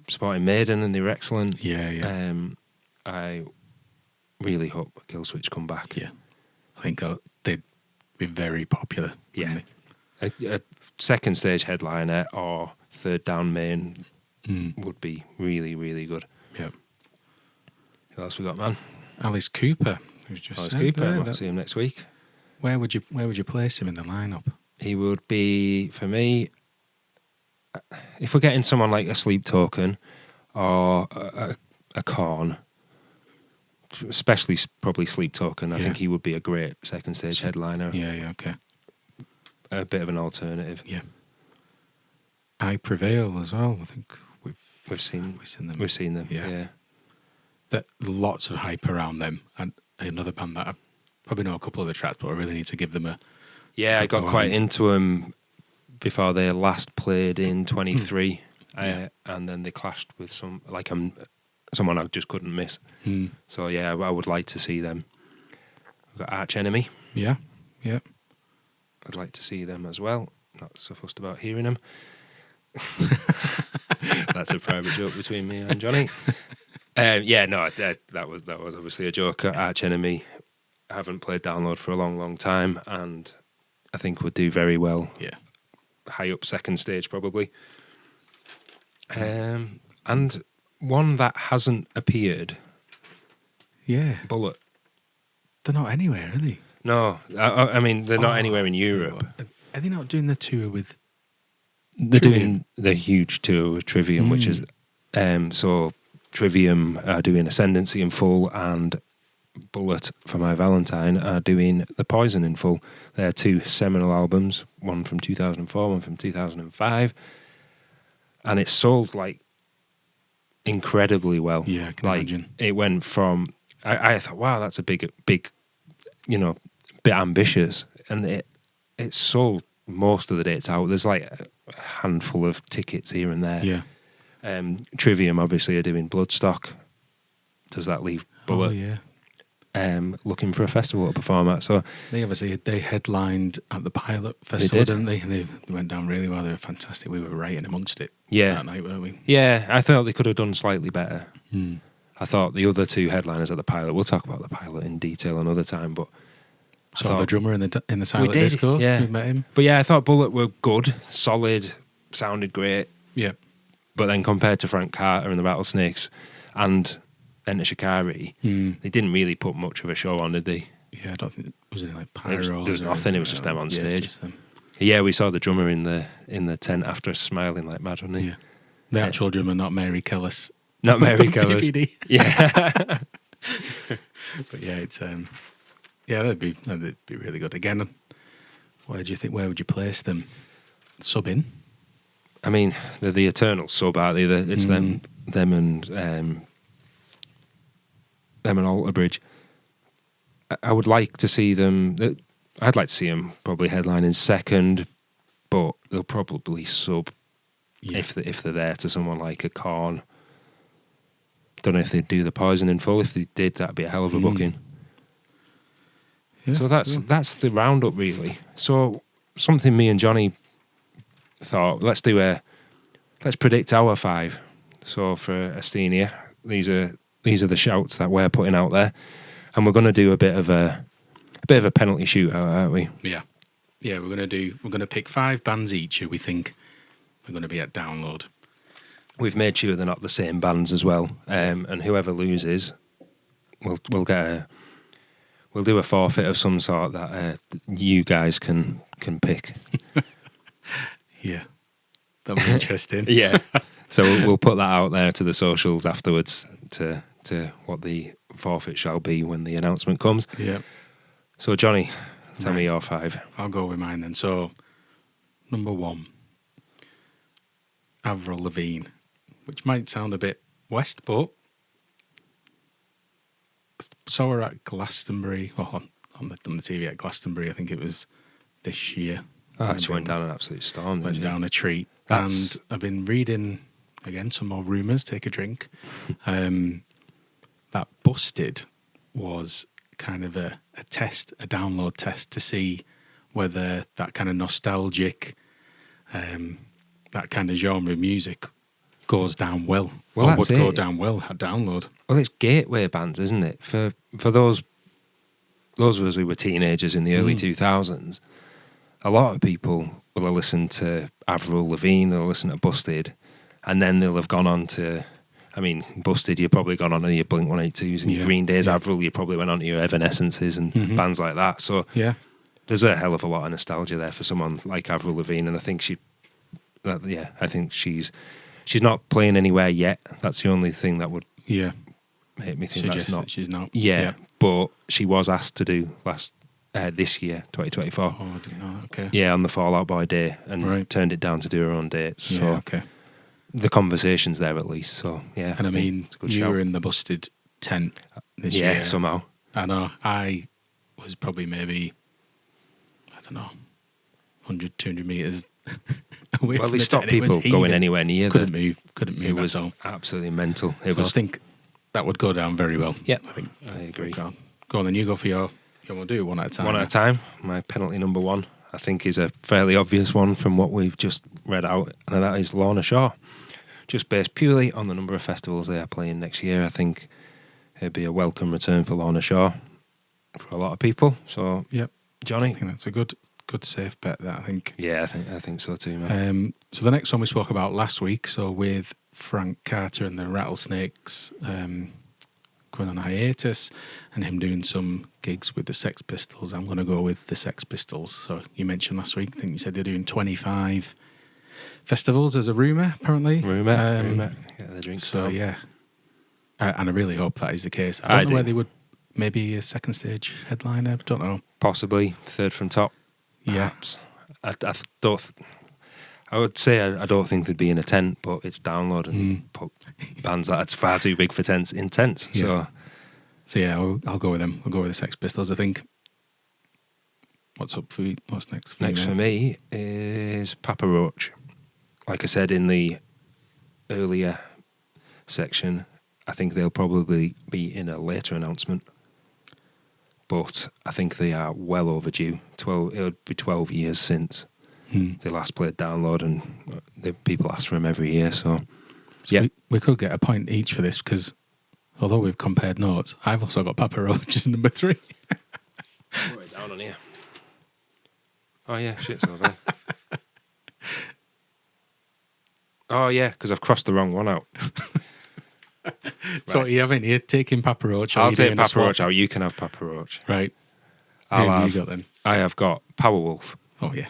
supporting Maiden, and they were excellent. Yeah. I really hope Kill Switch come back. Yeah. I think they'd be very popular. Yeah. A second stage headliner or third down main would be really, really good. Yeah. Who else we got, man? Alice Cooper, who's just Alice said Cooper. there I'll that- see him next week. Where would you place him in the lineup? He would be, for me, if we're getting someone like a Sleep Token or a Korn, especially probably Sleep Token, I think he would be a great second stage headliner. Yeah, okay. A bit of an alternative. Yeah. I Prevail as well. I think We've seen them. We've seen them. Yeah. That lots of hype around them, and another band that I probably know a couple of the tracks, but I really need to give them a. Yeah, I got quite into them before they last played in 23, and then they clashed with someone I just couldn't miss. So yeah, I would like to see them. We've got Arch Enemy. Yeah. I'd like to see them as well. Not so fussed about hearing them. That's a private joke between me and Jonny. That was obviously a joke. Arch Enemy, I haven't played Download for a long, long time, and I think would do very well. Yeah. High up second stage probably. And one that hasn't appeared. Yeah. Bullet. They're not anywhere, are they? No, I mean they're not anywhere in Europe. Are they not doing the tour with? They're Trivium? doing the huge tour with Trivium, which is so Trivium are doing Ascendancy in full, and Bullet for My Valentine are doing The Poison in full. They're 2 seminal albums, one from 2004, one from 2005, and it sold incredibly well. Yeah, I can imagine. It went from I thought, wow, that's a big, bit ambitious, and it sold most of the dates out. There's a handful of tickets here and there. Yeah. Trivium obviously are doing Bloodstock. Does that leave Bullet? Oh, yeah. Looking for a festival to perform at? So They headlined at the Pilot Festival, did. didn't they? And they went down really well. They were fantastic. We were right in amongst it that night, weren't we? Yeah, I thought they could have done slightly better. I thought the other 2 headliners at the Pilot. We'll talk about the Pilot in detail another time, but Saw the drummer in the Silent did, Disco. yeah. We met him. But yeah, I thought Bullet were good, solid, sounded great. Yeah. But then compared to Frank Carter and the Rattlesnakes and Enter Shikari, they didn't really put much of a show on, did they? Yeah, I don't think was any pyro. There was nothing. It was just them on stage. Just them. Yeah, we saw the drummer in the tent after smiling like mad, wasn't he? Yeah. The actual drummer, not Mary Kellis. Not Mary Kellis. DVD. Yeah. But yeah, it's that'd be really good. Again, where do you think? Where would you place them? Sub in. I mean, they're the eternal sub, aren't they? It's them and Alter Bridge. I would like to see them. I'd like to see them probably headlining second, but they'll probably sub if they're there to someone like a Korn. Don't know if they'd do The Poison in full. If they did, that'd be a hell of a booking. Yeah, So that's the roundup, really. So something me and Jonny thought, let's predict our 5. So for Asthenia, these are the shouts that we're putting out there, and we're going to do a bit of a penalty shootout, aren't we? Yeah. We're gonna pick 5 bands each who we think are going to be at Download. We've made sure they're not the same bands as well, and whoever loses, we'll do a forfeit of some sort that you guys can pick. Yeah, that'll be interesting. Yeah. So we'll put that out there to the socials afterwards to what the forfeit shall be when the announcement comes. Yeah. So Johnny, tell me your 5. I'll go with mine then. So, number 1, Avril Lavigne, which might sound a bit West, but saw her at Glastonbury, on the TV at Glastonbury. I think it was this year. She went down an absolute storm. Went down a treat. And I've been reading, again, some more rumours, take a drink. That Busted was kind of a test, a download test to see whether that kind of nostalgic, that kind of genre of music goes down well or would go down well at download. Well, it's gateway bands, isn't it? For those of us who were teenagers in the early 2000s, a lot of people will have listened to Avril Lavigne, they'll listen to Busted, and then they'll have gone on to, I mean, Busted, you've probably gone on to your Blink-182s and your Green Days. Avril, you probably went on to your Evanescences and bands like that. So there's a hell of a lot of nostalgia there for someone like Avril Lavigne, and I think she's not playing anywhere yet. That's the only thing that would make me think suggest that's not. that she's not. Yeah, but she was asked to do this year, 2024. Oh, I didn't know that. Okay. Yeah, on the Fall Out Boy day, and turned it down to do her own dates. Yeah, so okay. The conversation's there at least. So yeah, And I mean, it's a good you shout. were in the Busted tent this year. Yeah, somehow. I know. I was probably maybe, I don't know, 100, 200 metres away Well, from they the stopped tent. It was people going heaving. anywhere near Couldn't there. move. It was at all. absolutely mental. I think that would go down very well. Yeah, I think. I agree. Go on, then you go for your. We'll do it one at a time. One at a time. My penalty number 1, I think, is a fairly obvious one from what we've just read out, and that is Lorna Shore. Just based purely on the number of festivals they are playing next year, I think it'd be a welcome return for Lorna Shore for a lot of people. So, Yep. Johnny, I think that's a good safe bet. That I think. Yeah, I think so too, man. So the next one we spoke about last week. So with Frank Carter and the Rattlesnakes going on a hiatus, and him doing some gigs with the Sex Pistols, I'm going to go with the Sex Pistols. So you mentioned last week, I think you said they're doing 25 festivals as a rumour, apparently. Rumour. Get the drinks. So yeah, and I really hope that is the case. I don't know do. where they would, maybe a second stage headliner. Don't know. Possibly third from top. Yeah. Perhaps. I would say I don't think they'd be in a tent, but it's download and put bands that's far too big for tents in tents. Yeah. So yeah, I'll go with them. I'll go with the Sex Pistols. I think. What's up for you? What's next for you? Next for me is Papa Roach. Like I said in the earlier section, I think they'll probably be in a later announcement. But I think they are well overdue. It would be 12 years since they last played Download, and people ask for them every year. So yeah, we could get a point each for this, because although we've compared notes, I've also got Papa Roach as number 3. Put it down on here. Oh yeah, shit's over there. Oh yeah, because I've crossed the wrong one out. So you haven't you taking Papa Roach? I'll take Papa Roach out. You can have Papa Roach. Right. Who I'll have have. you got then? I have got Powerwolf. Oh yeah.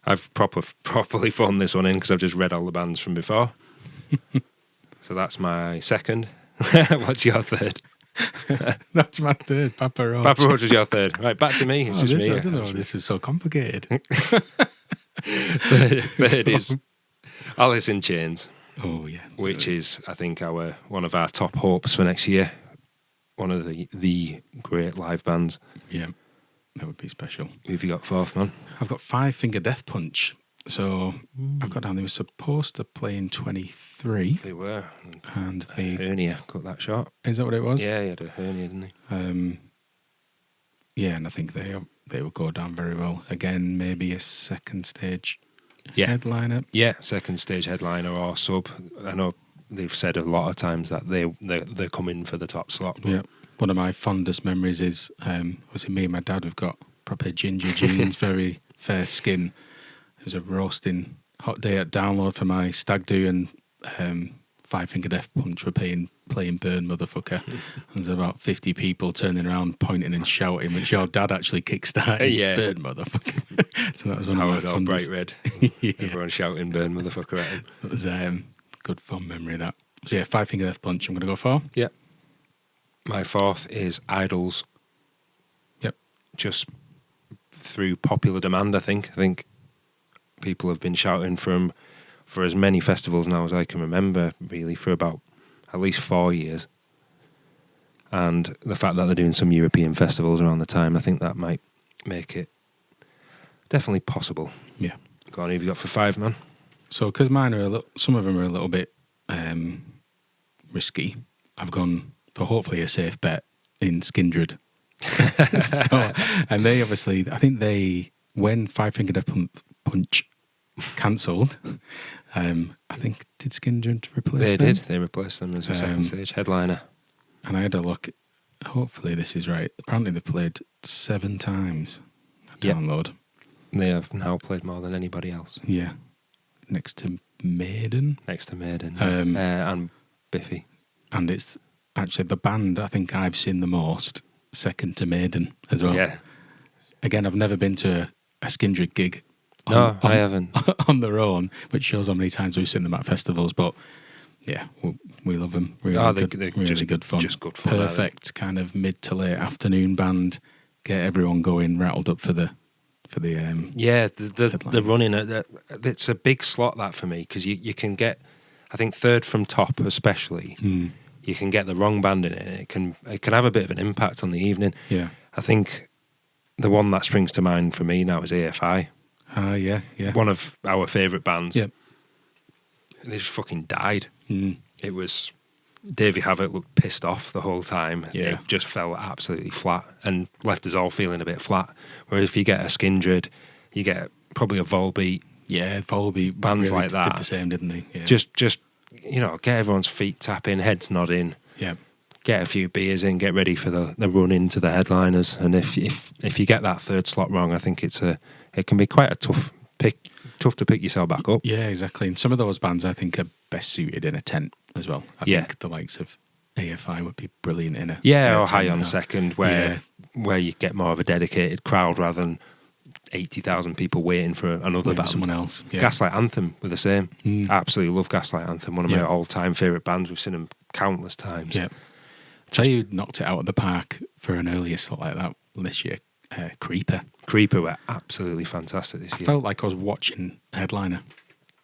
I've properly phoned this one in because I've just read all the bands from before. So that's my second. What's your third? That's my third, Papa Roach. Papa Roach was your third. Right, back to me. It's just me. I don't know. This is so complicated. Third is Alice in Chains. Oh yeah. Which is, I think, one of our top hopes for next year. One of the great live bands. Yeah, that would be special. Who have you got fourth, man? I've got Five Finger Death Punch. So I've got down, they were supposed to play in 23. They were. And they... hernia cut that short. Is that what it was? Yeah, he had a hernia, didn't he? Yeah, and I think they will go down very well. Again, maybe a second stage headliner. Yeah, second stage headliner or sub. I know they've said a lot of times that they're coming for the top slot. Yeah. One of my fondest memories is, obviously me and my dad have got proper ginger jeans, very fair skin. It was a roasting hot day at Download for my stag do, and Five Finger Death Punch were playing Burn Motherfucker. There's about 50 people turning around, pointing and shouting, which your dad actually kickstarted. Yeah. Burn Motherfucker. So that was one How of my all bright fondest. red. Yeah. Everyone shouting "Burn motherfucker" at him. That was good fun memory of that. So yeah, Five Finger Death Punch I'm going to go for. Yeah. My fourth is Idols. Yep. Just through popular demand, I think. I think people have been shouting for as many festivals now as I can remember, really, for about at least 4 years. And the fact that they're doing some European festivals around the time, I think that might make it definitely possible. Yeah. Go on, who have you got for 5, man? So because mine are some of them are a little bit risky, I've gone for hopefully a safe bet in Skindred. And they obviously, I think when Five Finger Death Punch cancelled, I think did Skindred replace them? They did. They replaced them as a second stage headliner. And I had a look. Hopefully this is right. Apparently they played 7 times. Download. They have now played more than anybody else. Yeah. Next to Maiden. And Biffy. And it's actually the band I think I've seen the most, second to Maiden as well. Yeah. Again, I've never been to a Skindred gig. I haven't. On their own, which shows how many times we've seen them at festivals. But yeah, we love them. Really they're really just good fun. Just good fun. Perfect kind of mid to late afternoon band. Get everyone going, rattled up for the the running. It's a big slot that for me because you can get, I think third from top especially. You can get the wrong band in it. It can have a bit of an impact on the evening. Yeah, I think the one that springs to mind for me now is AFI. Yeah. One of our favourite bands. Yep. They just fucking died. Mm. It was Davey Havok looked pissed off the whole time. Yeah. It just fell absolutely flat and left us all feeling a bit flat. Whereas if you get a Skindred, you get probably a Volbeat. Yeah, Volbeat bands really like that did the same, didn't they? Yeah. Just get everyone's feet tapping, heads nodding. Yeah. Get a few beers in, get ready for the run into the headliners. And if you get that third slot wrong, I think it can be quite a tough to pick yourself back up. Yeah, exactly. And some of those bands I think are best suited in a tent as well. I think the likes of AFI would be brilliant in a or High on Second, where you get more of a dedicated crowd rather than 80,000 people waiting for another band. Someone else. Yeah. Gaslight Anthem were the same. Absolutely love Gaslight Anthem. One of my all-time favourite bands. We've seen them countless times. Yeah. Tell you knocked it out of the park for an earlier slot like that this year. Creeper were absolutely fantastic this year. I felt like I was watching a headliner.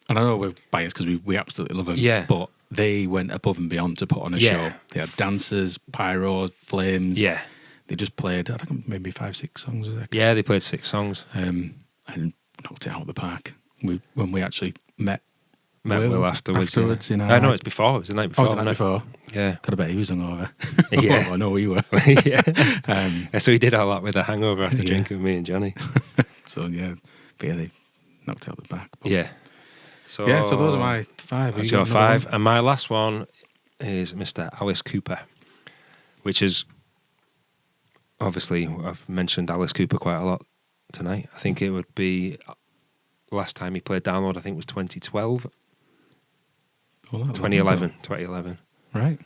And I know we're biased because we absolutely love them. Yeah. But they went above and beyond to put on a show. They had dancers, pyro, flames. Yeah. They just played, I think maybe 5-6 songs. Was it? Yeah, they played 6 songs. And knocked it out of the park. When we actually met Will afterwards. You know, no, it's before. It was the night before. Oh, it was the night before. Yeah. Could have bet he was hungover. Yeah. Oh, I know we were. Yeah. So he did all that with a hangover after drinking with me and Jonny. So yeah, but they knocked out the back. But yeah. So those are my 5. That's your 5. And my last one is Mr. Alice Cooper, which is obviously I've mentioned Alice Cooper quite a lot tonight. I think it would be last time he played Download, I think was 2012. 2011. Right.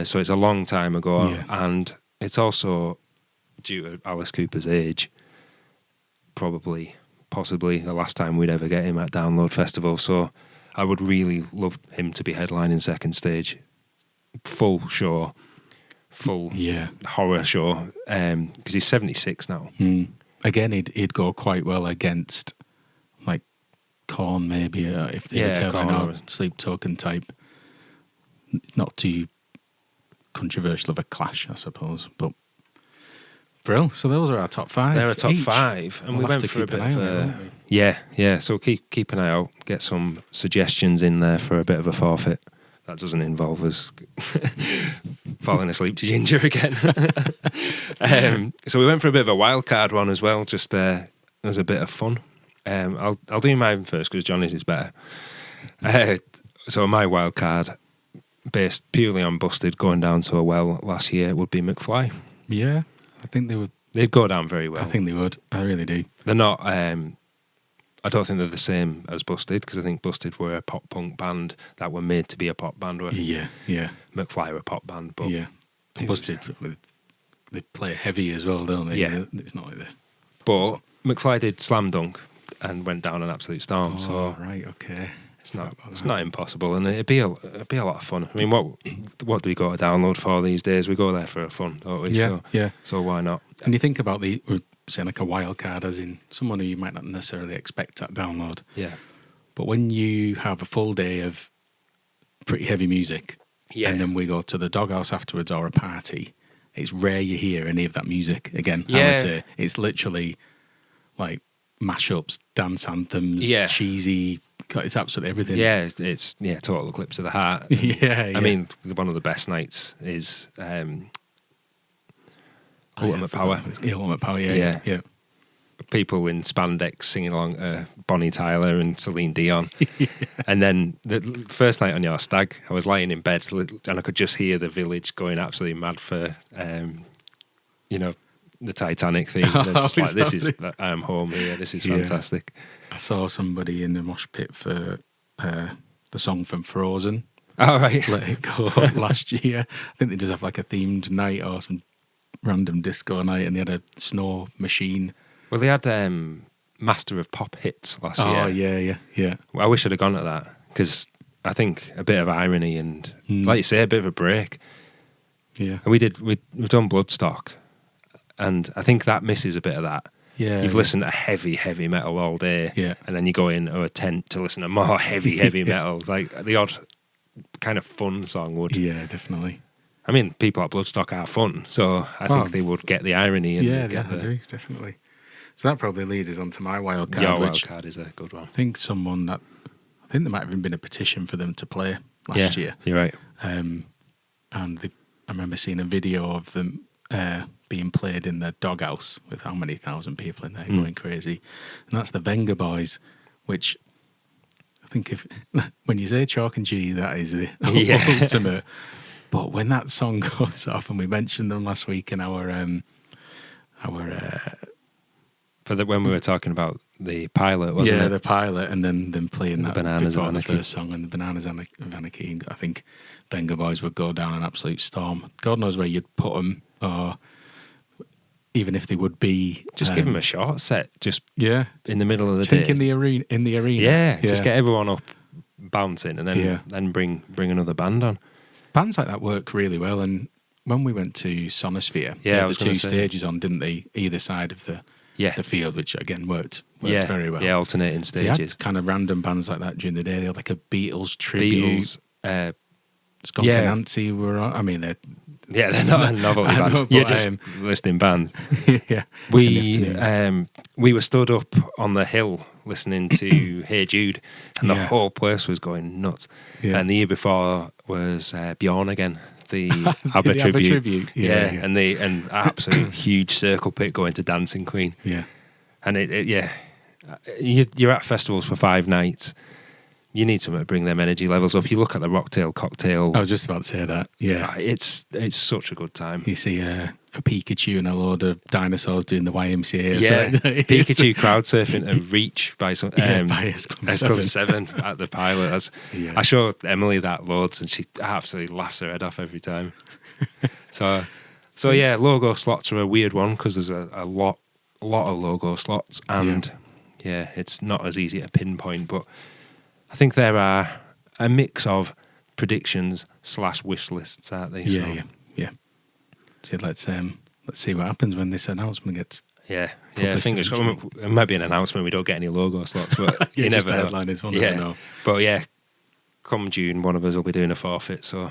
So it's a long time ago, and it's also due to Alice Cooper's age, possibly the last time we'd ever get him at Download Festival. So I would really love him to be headlining second stage, full show, horror show, because he's 76 now. Again, he'd go quite well against like Korn, maybe if they were Turbine or Sleep Token type. Not too controversial of a clash, I suppose, but brill. So those are our top 5. They're a top each. 5, and we'll we went for a bit of a yeah. So keep an eye out. Get some suggestions in there for a bit of a forfeit. That doesn't involve us falling asleep to Ginger again. So we went for a bit of a wild card one as well. Just it was a bit of fun. I'll do mine first because Johnny's is better. So my wild card, based purely on Busted going down so well last year, would be McFly. Yeah, I think they would. They'd go down very well. I think they would. I really do. They're not I don't think they're the same as Busted, because I think Busted were a pop punk band that were made to be a pop band. Where Yeah, yeah, McFly were a pop band, but yeah. And Busted, they play heavy as well, don't they? Yeah. It's not like they. But McFly did Slam Dunk and went down an absolute storm. Oh, so right, okay. it's not impossible, and it'd be a lot of fun. I mean, what do we go to download for these days? We go there for fun, don't we? Yeah, yeah. So why not? And you think about we're saying like a wild card, as in someone who you might not necessarily expect at download. Yeah. But when you have a full day of pretty heavy music, Yeah. and then we go to the doghouse afterwards or a party, it's rare you hear any of that music again. I Yeah. would say it's literally like mashups, dance anthems, Yeah. cheesy. It's absolutely everything. Yeah, it's total eclipse of the heart. Yeah, yeah. I mean, one of the best nights is Ultimate Power. Yeah, Ultimate Power. Yeah, Yeah. yeah. People in spandex singing along Bonnie Tyler and Celine Dion. And then the first night on your stag, I was lying in bed and I could just hear the village going absolutely mad for, the Titanic theme. And it's just like, I'm home here. This is fantastic. I saw somebody in the mosh pit for the song from Frozen. All right. Let It Go last year. I think they just have like a themed night or some random disco night, and they had a snow machine. Well, they had Master of Pop Hits last year. Oh, yeah. Well, I wish I'd have gone to that, because I think a bit of irony and, like you say, a bit of a break. Yeah. And we've done Bloodstock, and I think that misses a bit of that. Yeah. You've listened to heavy metal all day, Yeah. and then you go in to a tent to listen to more heavy metal. Like the odd kind of fun song would. Yeah, definitely. I mean, people at Bloodstock are fun, so I think they would get the irony. And Yeah, get I do, definitely. So that probably leads us on to my wild card. Your wild which card is a good one. I think there might have even been a petition for them to play last year. You're right. And I remember seeing a video of them being played in the doghouse with how many thousand people in there going crazy. And that's the Venga Boys, which I think when you say Chalk and G, that is the ultimate. But when that song goes off, and we mentioned them last week in our when we were talking about the pilot, wasn't it? the pilot, and then them playing that Bananas before of the Anarchy. first song, and the Bananas of Anarchy. I think Venga Boys would go down an absolute storm. God knows where you'd put them, or even if they would be. Just give them a short set, just in the middle of the think day. in the arena. Yeah, just get everyone up bouncing, and then bring another band on. Bands like that work really well, and when we went to Sonosphere, they had the two stages on, didn't they? Either side of the field, which again worked very well. Yeah, alternating They stages. had kind of random bands like that during the day. They had like a Beatles tribute. Skunk and Nancy were on. I mean, they're not a novelty band. Know, You're just listing bands. Yeah. We were stood up on the hill listening to Hey Jude, and the whole place was going nuts. Yeah. And the year before was Bjorn again, the ABBA tribute. Yeah. And an absolute huge circle pit going to Dancing Queen. Yeah. And you're at festivals for 5 nights. You need something to bring them energy levels up. You look at the Rocktail Cocktail. I was just about to say that. Yeah. It's such a good time. You see a Pikachu and a load of dinosaurs doing the YMCA. Yeah, Pikachu crowd surfing and Reach by some by S-Club 7 at the pilot. I show Emily that loads, and she absolutely laughs her head off every time. So yeah, logo slots are a weird one, because there's a lot of logo slots, and it's not as easy to pinpoint. But I think there are a mix of predictions / wish lists, aren't they? Yeah. So let's see what happens when this announcement gets. Yeah. Fingers crossed. It might be an announcement. We don't get any logo slots, but you never know. Headline is one. Never know. But come June, one of us will be doing a forfeit. So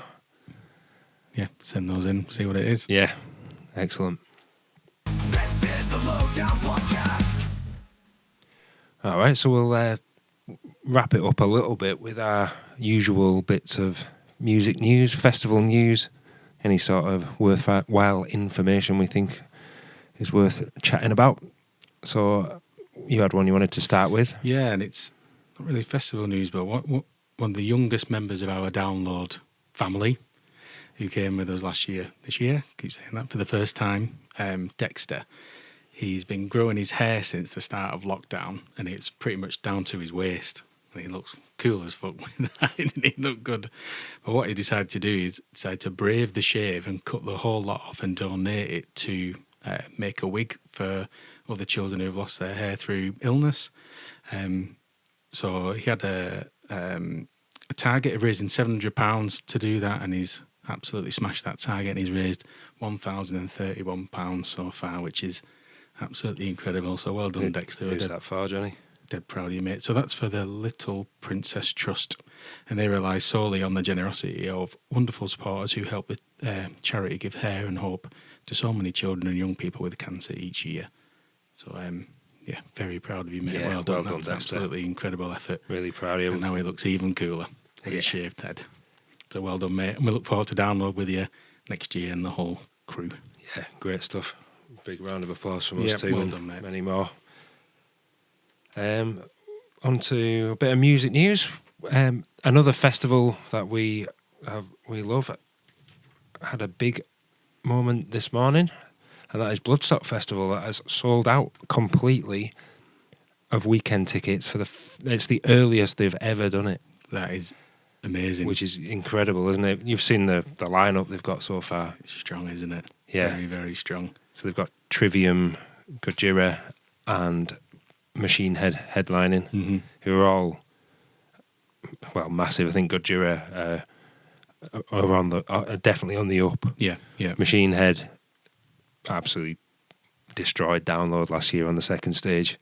send those in. See what it is. Yeah, excellent. This is the Lowdown Podcast. All right, so we'll wrap it up a little bit with our usual bits of music news, festival news, any sort of worthwhile information we think is worth chatting about. So you had one you wanted to start with? Yeah, and it's not really festival news, but one of the youngest members of our download family who came with us this year, keep saying that, for the first time, Dexter. he's been growing his hair since the start of lockdown, and it's pretty much down to his waist. And he looks cool as fuck with that. He looked good. But what he decided to do is decided to brave the shave and cut the whole lot off and donate it to make a wig for other children who've lost their hair through illness. So he had a target of raising £700 to do that, and he's absolutely smashed that target, and he's raised £1,031 so far, which is absolutely incredible. So well done, Dexter. Who's that for, Johnny? Dead proud of you, mate. So that's for the Little Princess Trust, and they rely solely on the generosity of wonderful supporters who help the charity give hair and hope to so many children and young people with cancer each year. So yeah, very proud of you, mate. Yeah, well done. well That's done, absolutely incredible effort. Really proud of you. And now he looks even cooler with his shaved head. So well done, mate. And we look forward to download with you next year and the whole crew. Yeah, great stuff. Big round of applause from us too, well and done, mate. many more. On to a bit of music news. Another festival that we love had a big moment this morning, and that is Bloodstock Festival that has sold out completely of weekend tickets for it's the earliest they've ever done it. That is amazing. Which is incredible, isn't it? You've seen the lineup they've got so far. It's strong, isn't it? Yeah. Very, very strong. So they've got Trivium, Gojira, and Machine Head headlining, who are all massive. I think Gojira are definitely on the up. Yeah, yeah. Machine Head absolutely destroyed Download last year on the second stage.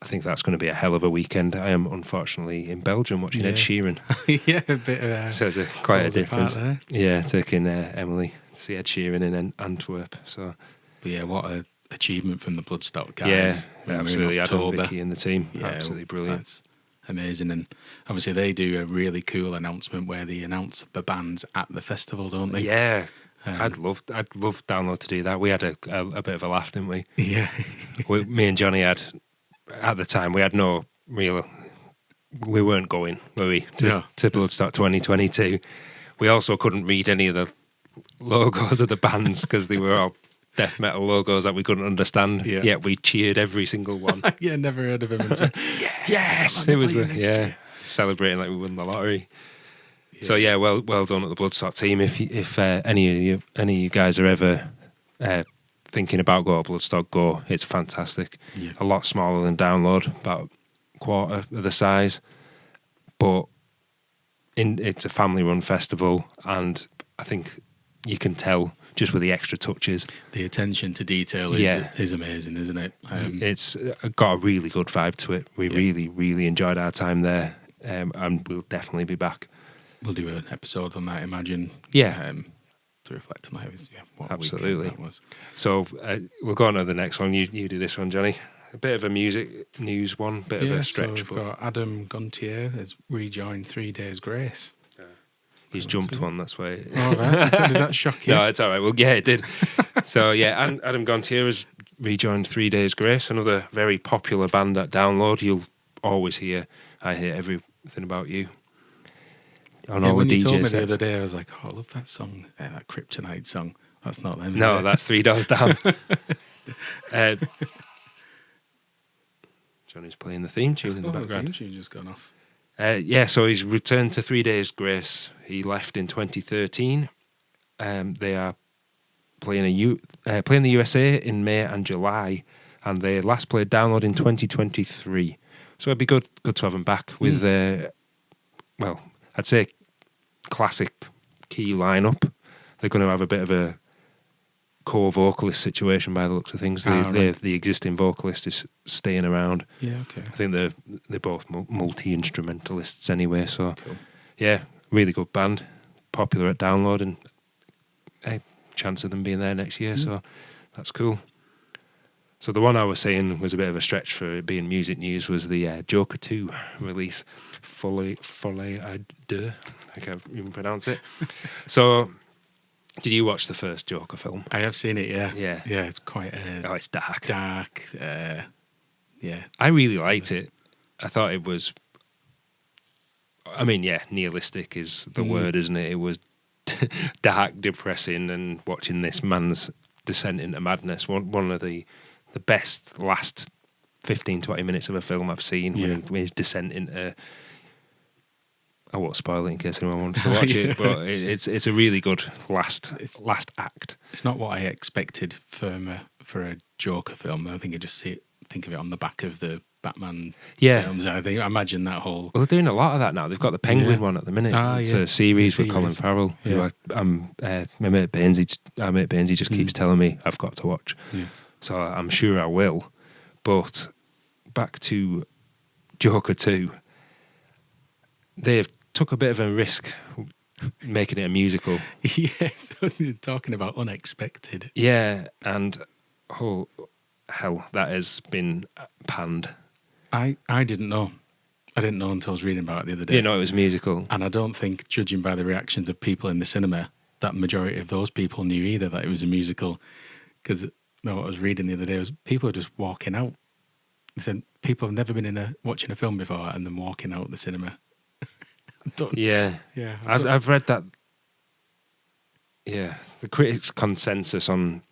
I think that's going to be a hell of a weekend. I am unfortunately in Belgium watching Ed Sheeran. Yeah, a bit of so there's quite a difference. There. Yeah, taking Emily to see Ed Sheeran in Antwerp. So, but yeah, what a achievement from the Bloodstock guys. Yeah, absolutely. Adam, Vicky and the team, absolutely brilliant. That's amazing. And obviously they do a really cool announcement where they announce the bands at the festival, don't they? Yeah. I'd love Download to do that. We had a bit of a laugh, didn't we? Yeah. Me and Jonny had, at the time, we had no real... We weren't going, were we, to Bloodstock 2022. We also couldn't read any of the logos of the bands because they were all death metal logos that we couldn't understand. Yeah. Yet we cheered every single one. Yeah, never heard of him until... yes! It was celebrating like we won the lottery. Yeah. So yeah, well done at the Bloodstock team. If any of you guys are ever thinking about going to Bloodstock, go. It's fantastic. Yeah. A lot smaller than Download, about a quarter of the size, but it's a family-run festival, and I think you can tell just with the extra touches. The attention to detail is amazing, isn't it? It's got a really good vibe to it. We really, really enjoyed our time there, and we'll definitely be back. We'll do an episode on that, I imagine. Yeah. To reflect on what absolutely that was. So we'll go on to the next one. You do this one, Jonny. A bit of a music news one, bit of a stretch. So we've got Adam Gontier has rejoined 3 Days Grace. He's jumped one, that's why. All right. Did that shock you? No, it's all right. Well, yeah, it did. So, yeah, and Adam Gontier has rejoined 3 Days Grace, another very popular band at Download. You'll always hear, I hear everything about you on all the DJ sets. When you told me the other day, I was like, oh, I love that song, that Kryptonite song. That's not them, no, is it? That's 3 Doors Down. Johnny's playing the theme tune in the background. The theme tune just gone off. So he's returned to 3 Days Grace. He left in 2013. They are playing the USA in May and July, and they last played Download in 2023. So it'd be good to have them back with, I'd say classic key lineup. They're going to have a bit of a co-vocalist situation by the looks of things. The existing vocalist is staying around. Yeah, okay. I think they're both multi-instrumentalists anyway, so cool. Yeah, really good band, popular at Download, and a chance of them being there next year, so that's cool. So the one I was saying was a bit of a stretch for it being music news was the Joker 2 release, Folie à Deux, I can't even pronounce it. So... Did you watch the first Joker film? I have seen it, yeah. Yeah. Yeah, it's quite... it's dark. Dark, yeah. I really liked it. I thought it was... I mean, yeah, nihilistic is the word, isn't it? It was dark, depressing, and watching this man's descent into madness. One of the the best last 15, 20 minutes of a film I've seen when he's descent into... I won't spoil it in case anyone wants to watch it, but it's a really good last act. It's not what I expected for a Joker film. I think I just think of it on the back of the Batman films. I imagine that whole... Well, they're doing a lot of that now. They've got the Penguin one at the minute. It's a series with Colin Farrell. Yeah. Who my mate Bainsy just keeps telling me I've got to watch. Yeah. So I'm sure I will. But back to Joker 2. They've took a bit of a risk making it a musical. Yeah, so you're talking about unexpected. Yeah, and oh hell, that has been panned. I didn't know. I didn't know until I was reading about it the other day. You know it was musical. And I don't think, judging by the reactions of people in the cinema, that majority of those people knew either that it was a musical. Because what I was reading the other day was people were just walking out. They said people have never been watching a film before and then walking out the cinema. Yeah. I've read that. Yeah, the critics' consensus on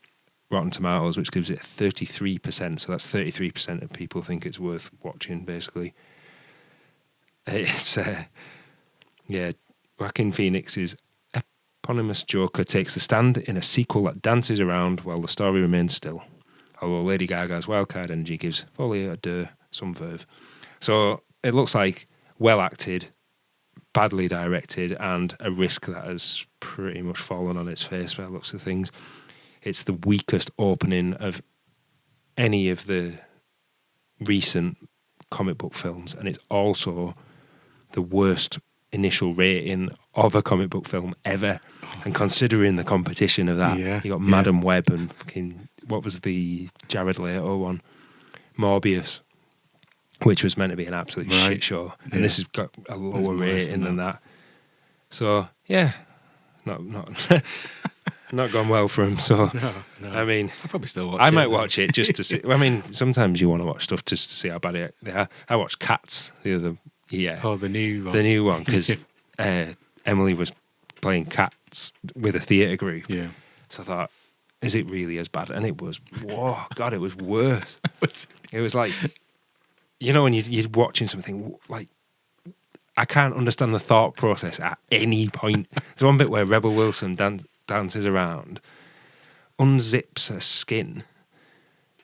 Rotten Tomatoes, which gives it 33%, so that's 33% of people think it's worth watching. Basically, it's Joaquin Phoenix's eponymous Joker takes the stand in a sequel that dances around while the story remains still. Although Lady Gaga's wildcard energy gives Folie à Deux some verve. So it looks like well acted, badly directed, and a risk that has pretty much fallen on its face by the looks of things. It's the weakest opening of any of the recent comic book films, and it's also the worst initial rating of a comic book film ever. And considering the competition of that, you got Madam Web and fucking, what was the Jared Leto one? Morbius, which was meant to be an absolute shit show. And this has got a lower rating than that. So, yeah, not not gone well for him. So, no. I mean, I'll probably still watch I might watch it just to see. I mean, sometimes you want to watch stuff just to see how bad they are. I watched Cats the other year. Oh, the new one. The new one, because Emily was playing Cats with a theatre group. Yeah. So I thought, is it really as bad? And it was, whoa, God, it was worse. It was like, you know, when you're watching something, like, I can't understand the thought process at any point. There's one bit where Rebel Wilson dances around, unzips her skin,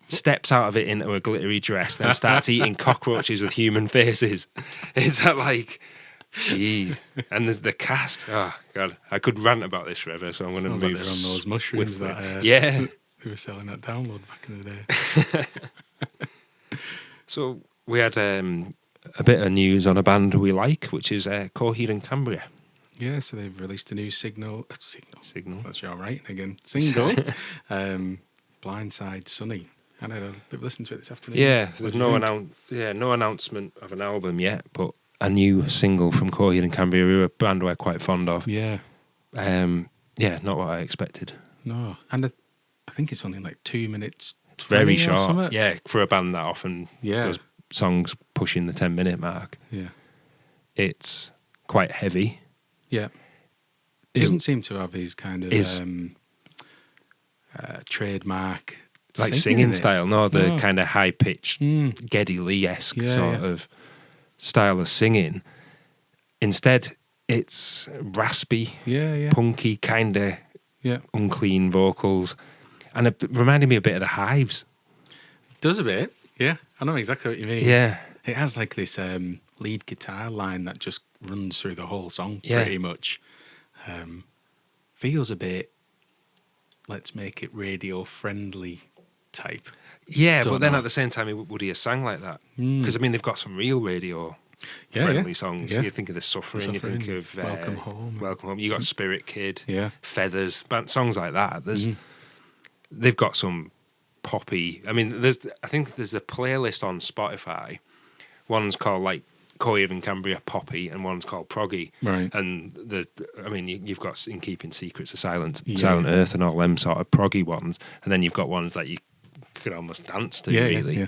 steps out of it into a glittery dress, then starts eating cockroaches with human faces. It's like, jeez. And there's the cast. Oh, God. I could rant about this forever, so I'm going to move like they're on those mushrooms that they were selling at Download back in the day. So we had a bit of news on a band we like, which is Coheed and Cambria. Yeah, so they've released a new Signal. That's your right again. Single. Blindside Sunny. I had a bit of listen to it this afternoon. Yeah, there's no announcement of an album yet, but a new single from Coheed and Cambria, who are a band we're quite fond of. Yeah. Not what I expected. No, and I think it's only like 2 minutes. It's very short. Yeah, for a band that often does songs pushing the 10-minute mark. Yeah. It's quite heavy. Yeah. It doesn't seem to have his kind of trademark like singing style. No, the kind of high-pitched Geddy Lee-esque sort of style of singing. Instead, it's raspy, punky, kind of unclean vocals. And it reminded me a bit of the Hives. It does a bit, yeah. I know exactly what you mean. Yeah. It has like this lead guitar line that just runs through the whole song pretty much. Feels a bit, let's make it radio friendly type. Yeah, but then at the same time, would he have sang like that? Because, I mean, they've got some real radio friendly songs. You think of The Suffering, you think of Welcome Home. You got Spirit Kid, Feathers, songs like that. They've got some poppy. I mean, I think there's a playlist on Spotify. One's called like Coheed and Cambria Poppy, and one's called Proggy. Right. And you've got In Keeping Secrets of Silent Earth, and all them sort of proggy ones, and then you've got ones that you could almost dance to, really. Yeah.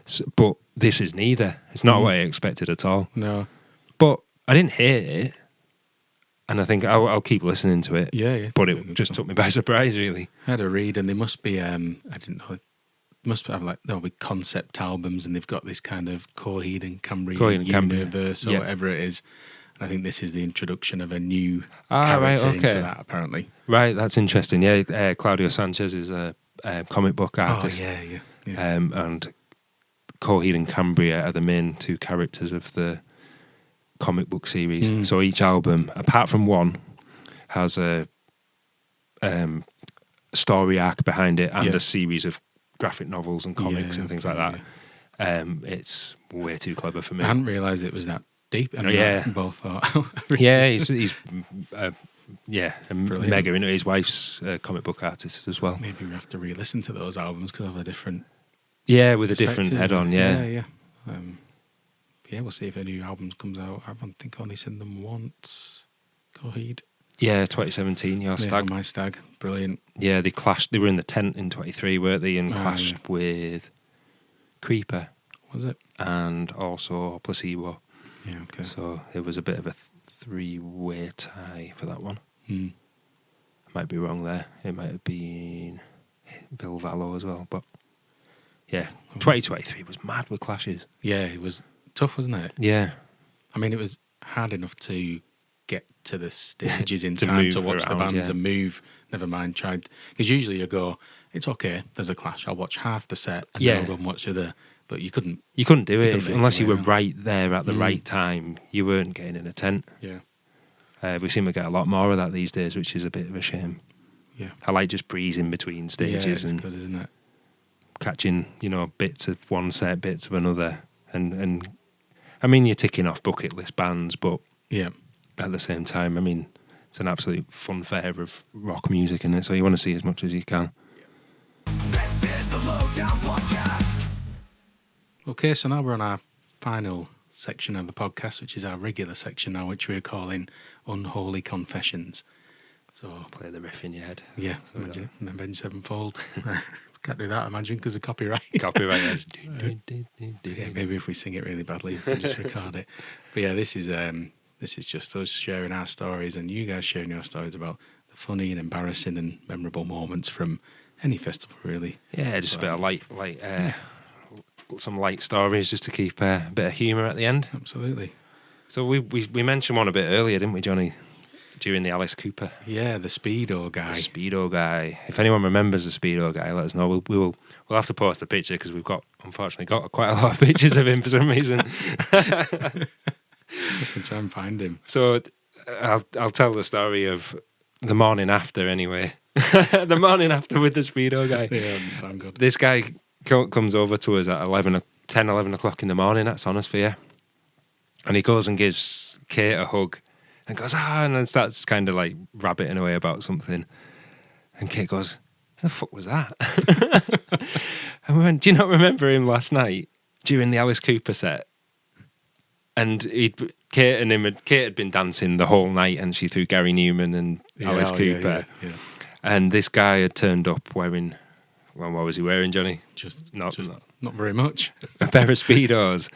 So, but this is neither. It's not what I expected at all. No. But I didn't hate it, and I think I'll keep listening to it. Yeah. But it just took me by surprise, really. I had a read, and they must be. I didn't know must have like there'll be concept albums, and they've got this kind of Coheed and Cambria Coheed and Cambria. universe or Yeah. whatever it is. And I think this is the introduction of a new right, character okay. into that, apparently. Right, that's interesting. Yeah, Claudio Sanchez is a comic book artist. Oh, yeah. And Coheed and Cambria are the main two characters of the comic book series. So each album, apart from one, has a story arc behind it and a series of graphic novels and comics and things like that. It's way too clever for me. I hadn't realised it was that deep. And Yeah. both thought. Yeah, he's Brilliant. mega into his wife's comic book artist as well. Maybe we have to re-listen to those albums because of a different. Yeah, with a different perspective. head on. Yeah. Yeah, we'll see if a new album comes out. I don't think I've only seen them once. Coheed. Yeah, 2017. Your Stag. My Stag. Brilliant. Yeah, they clashed. They were in the tent in 23, weren't they? And clashed yeah. with Creeper Was it? and also Placebo. Yeah. Okay. So it was a bit of a three-way tie for that one. Hmm. I might be wrong there. It might have been Bill Vallow as well. But yeah, 2023 was mad with clashes. Yeah, it was tough, wasn't it? Yeah. I mean, it was hard enough to get to the stages in To time move to watch the around, band yeah. and move. Never mind, tried. Because usually you go, it's okay, there's a clash. I'll watch half the set and then I'll go and watch the other. But you couldn't. You couldn't do it couldn't make unless your you way were out. right there at the right time. You weren't getting in a tent. Yeah. We seem to get a lot more of that these days, which is a bit of a shame. Yeah. I like just breezing between stages it's and good, isn't it? catching, bits of one set, bits of another. And I mean, you're ticking off bucket list bands, but Yeah. at the same time, I mean, it's an absolute fun fair of rock music in it, so you want to see as much as you can. This is the Lowdown Podcast. Okay, so now we're on our final section of the podcast, which is our regular section now, which we're calling Unholy Confessions. So, Play the riff in your head. yeah, So we imagine, and Avenged Sevenfold. Can't do that, I imagine, because of copyright. Copyright. Yeah, maybe if we sing it really badly, we can just record it. But yeah, this is just us sharing our stories and you guys sharing your stories about the funny and embarrassing and memorable moments from any festival, really. Yeah, just a bit of light, some light stories just to keep a bit of humour at the end. Absolutely. So we mentioned one a bit earlier, didn't we, Johnny? During the Alice Cooper. Yeah, the Speedo guy. The Speedo guy. If anyone remembers the Speedo guy, let us know. We'll have to post a picture because we've unfortunately got quite a lot of pictures of him for some reason. We'll try and find him. So I'll tell the story of the morning after anyway. The morning after with the Speedo guy. Yeah, doesn't sound good. This guy comes over to us at 10, 11 o'clock in the morning at Sonosphere. And he goes and gives Kate a hug and goes, and then starts kind of like rabbiting away about something. And Kate goes, who the fuck was that? And we went, do you not remember him last night during the Alice Cooper set? And Kate had been dancing the whole night and she threw Gary Newman and Alice Cooper. Yeah. And this guy had turned up wearing, well, what was he wearing, Johnny? Just Not not very much. a pair of Speedos,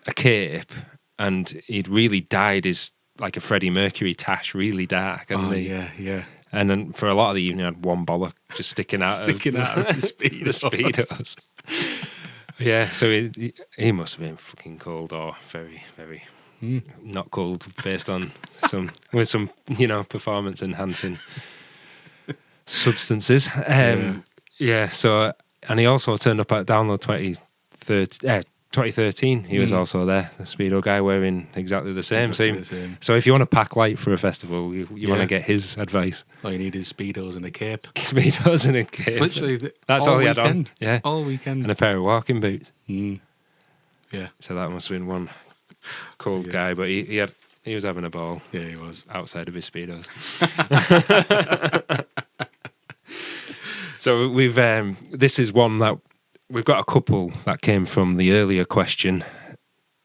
a cape, and he'd really dyed his, like a Freddie Mercury tash, really dark. Oh, yeah. And then for a lot of the evening, I had one bollock just sticking out of The Speedos. the Speedos. Yeah, so he must have been fucking cold or very, very not cold based on some performance enhancing substances. So, and he also turned up at Download 2013. He was also there, the Speedo guy, wearing exactly the same. So if you want to pack light for a festival, you want to get his advice. All you need is Speedos and a cape. Speedos and a cape. It's literally That's all he had on. weekend. Yeah, All weekend. and a pair of walking boots. Yeah. So that must have been one cold guy, but he was having a ball. Yeah, he was. Outside of his Speedos. So we've this is one that we've got a couple that came from the earlier question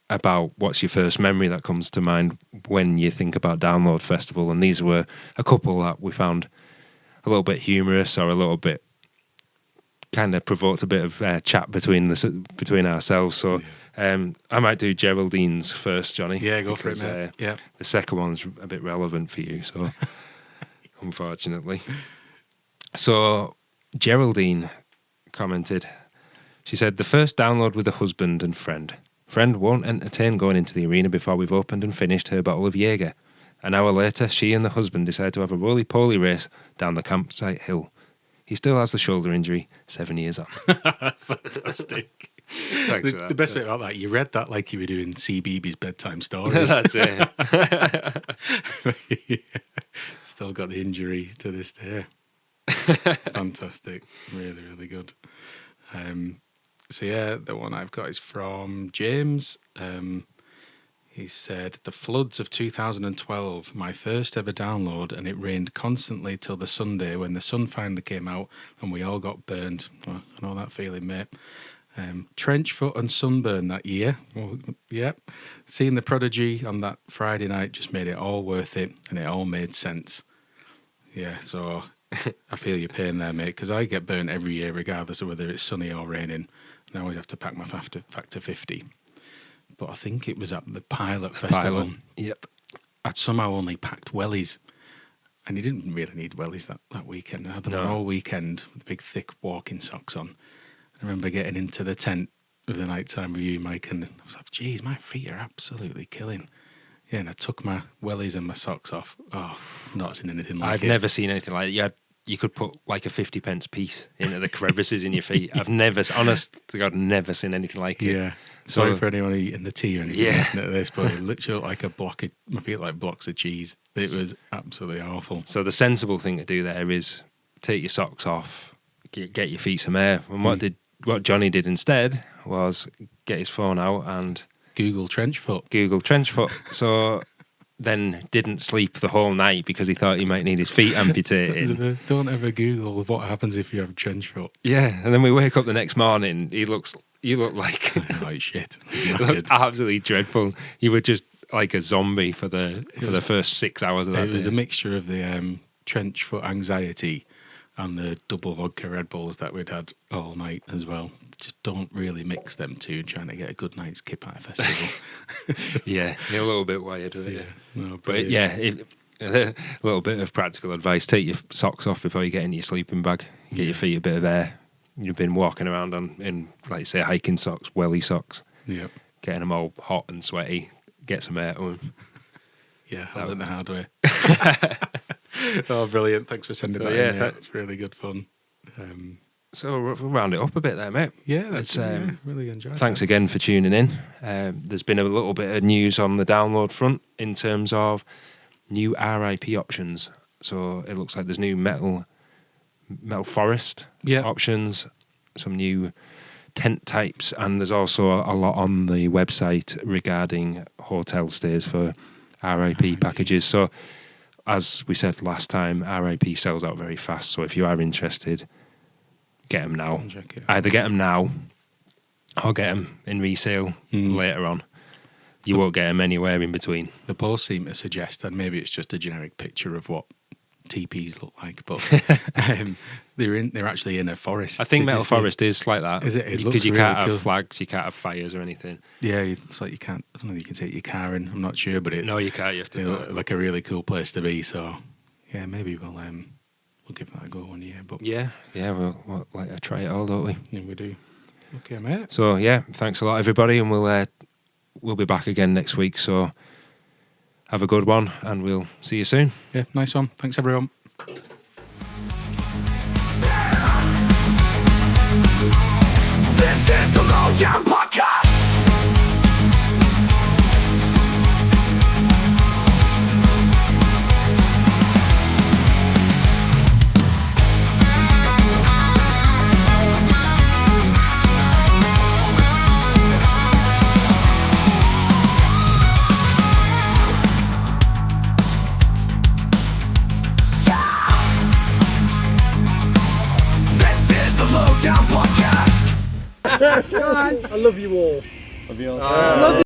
about what's your first memory that comes to mind when you think about Download Festival, and these were a couple that we found a little bit humorous or a little bit kind of provoked a bit of chat between ourselves. So I might do Geraldine's first, Johnny. Yeah, go for it, mate. Yeah. The second one's a bit relevant for you, so unfortunately. So Geraldine commented, She said, the first download with a husband and friend. Friend won't entertain going into the arena before we've opened and finished her bottle of Jaeger. An hour later, she and the husband decide to have a roly-poly race down the campsite hill. He still has the shoulder injury 7 years on. Fantastic. Thanks for that. The best bit about that, you read that like you were doing CBeebies bedtime stories. That's it. Still got the injury to this day. Fantastic. Really, really good. So yeah, the one I've got is from James. He said, the floods of 2012, my first ever download, and it rained constantly till the Sunday when the sun finally came out and we all got burned. Well, I know that feeling, mate. Trench foot and sunburn that year. Well, yep. Seeing the Prodigy on that Friday night just made it all worth it, and it all made sense. Yeah, so I feel your pain there, mate, because I get burnt every year regardless of whether it's sunny or raining. And I always have to pack my factor 50. But I think it was at the Pilot Festival. Yep. I'd somehow only packed wellies. And you didn't really need wellies that weekend. I had them all weekend with big, thick walking socks on. I remember getting into the tent of the night time with you, Mike, and I was like, geez, my feet are absolutely killing. Yeah, and I took my wellies and my socks off. Oh, I've not seen anything like it. I've never seen anything like it. You could put like a 50p piece into the crevices in your feet. I've never, honest to God, never seen anything like it. Yeah. Sorry for anyone eating the tea or anything listening to this, but it literally looked like a block of, my feet like blocks of cheese. It was absolutely awful. So the sensible thing to do there is take your socks off, get your feet some air. And what Jonny did instead was get his phone out and Google trench foot. So then didn't sleep the whole night because he thought he might need his feet amputated. Don't ever Google what happens if you have trench foot. Yeah, and then we wake up the next morning. You look like like shit. It looks absolutely dreadful. You were just like a zombie for the first 6 hours of that. It was the mixture of the trench foot anxiety and the double vodka Red Bulls that we'd had all night as well. Just don't really mix them two trying to get a good night's kip at a festival. Yeah, you're a little bit wired, yeah. No, but yeah, a little bit of practical advice. Take your socks off before you get into your sleeping bag. Get your feet a bit of air. You've been walking around in, like say, hiking socks, welly socks. Yep. Getting them all hot and sweaty. Get some air to them. Yeah, I learned the hard way. Oh, brilliant. Thanks for sending that in. That's really good fun. So we'll round it up a bit there, mate. Yeah, that's really enjoyed Thanks again for tuning in. There's been a little bit of news on the download front in terms of new RIP options. So it looks like there's new metal forest options, some new tent types, and there's also a lot on the website regarding hotel stays for RIP packages. So as we said last time, RIP sells out very fast. So if you are interested, get them now. Either get them now or get them in resale later on. You won't get them anywhere in between. The posts seem to suggest that maybe it's just a generic picture of what TPs look like, but they're actually in a forest. I think metal forest is like that. Is it? Because you can't have flags, you can't have fires or anything. Yeah, it's like you can't. I don't know if you can take your car in. I'm not sure, but no, you can't. You have to. Look like a really cool place to be. So yeah, maybe we'll give that a go one year. But yeah, we'll like to try it all, don't we? Yeah, we do. Okay, mate. So yeah, thanks a lot, everybody, and we'll be back again next week. So have a good one, and we'll see you soon. Yeah, nice one. Thanks, everyone. This is the Lowdown Podcast. I love you all. Love you all.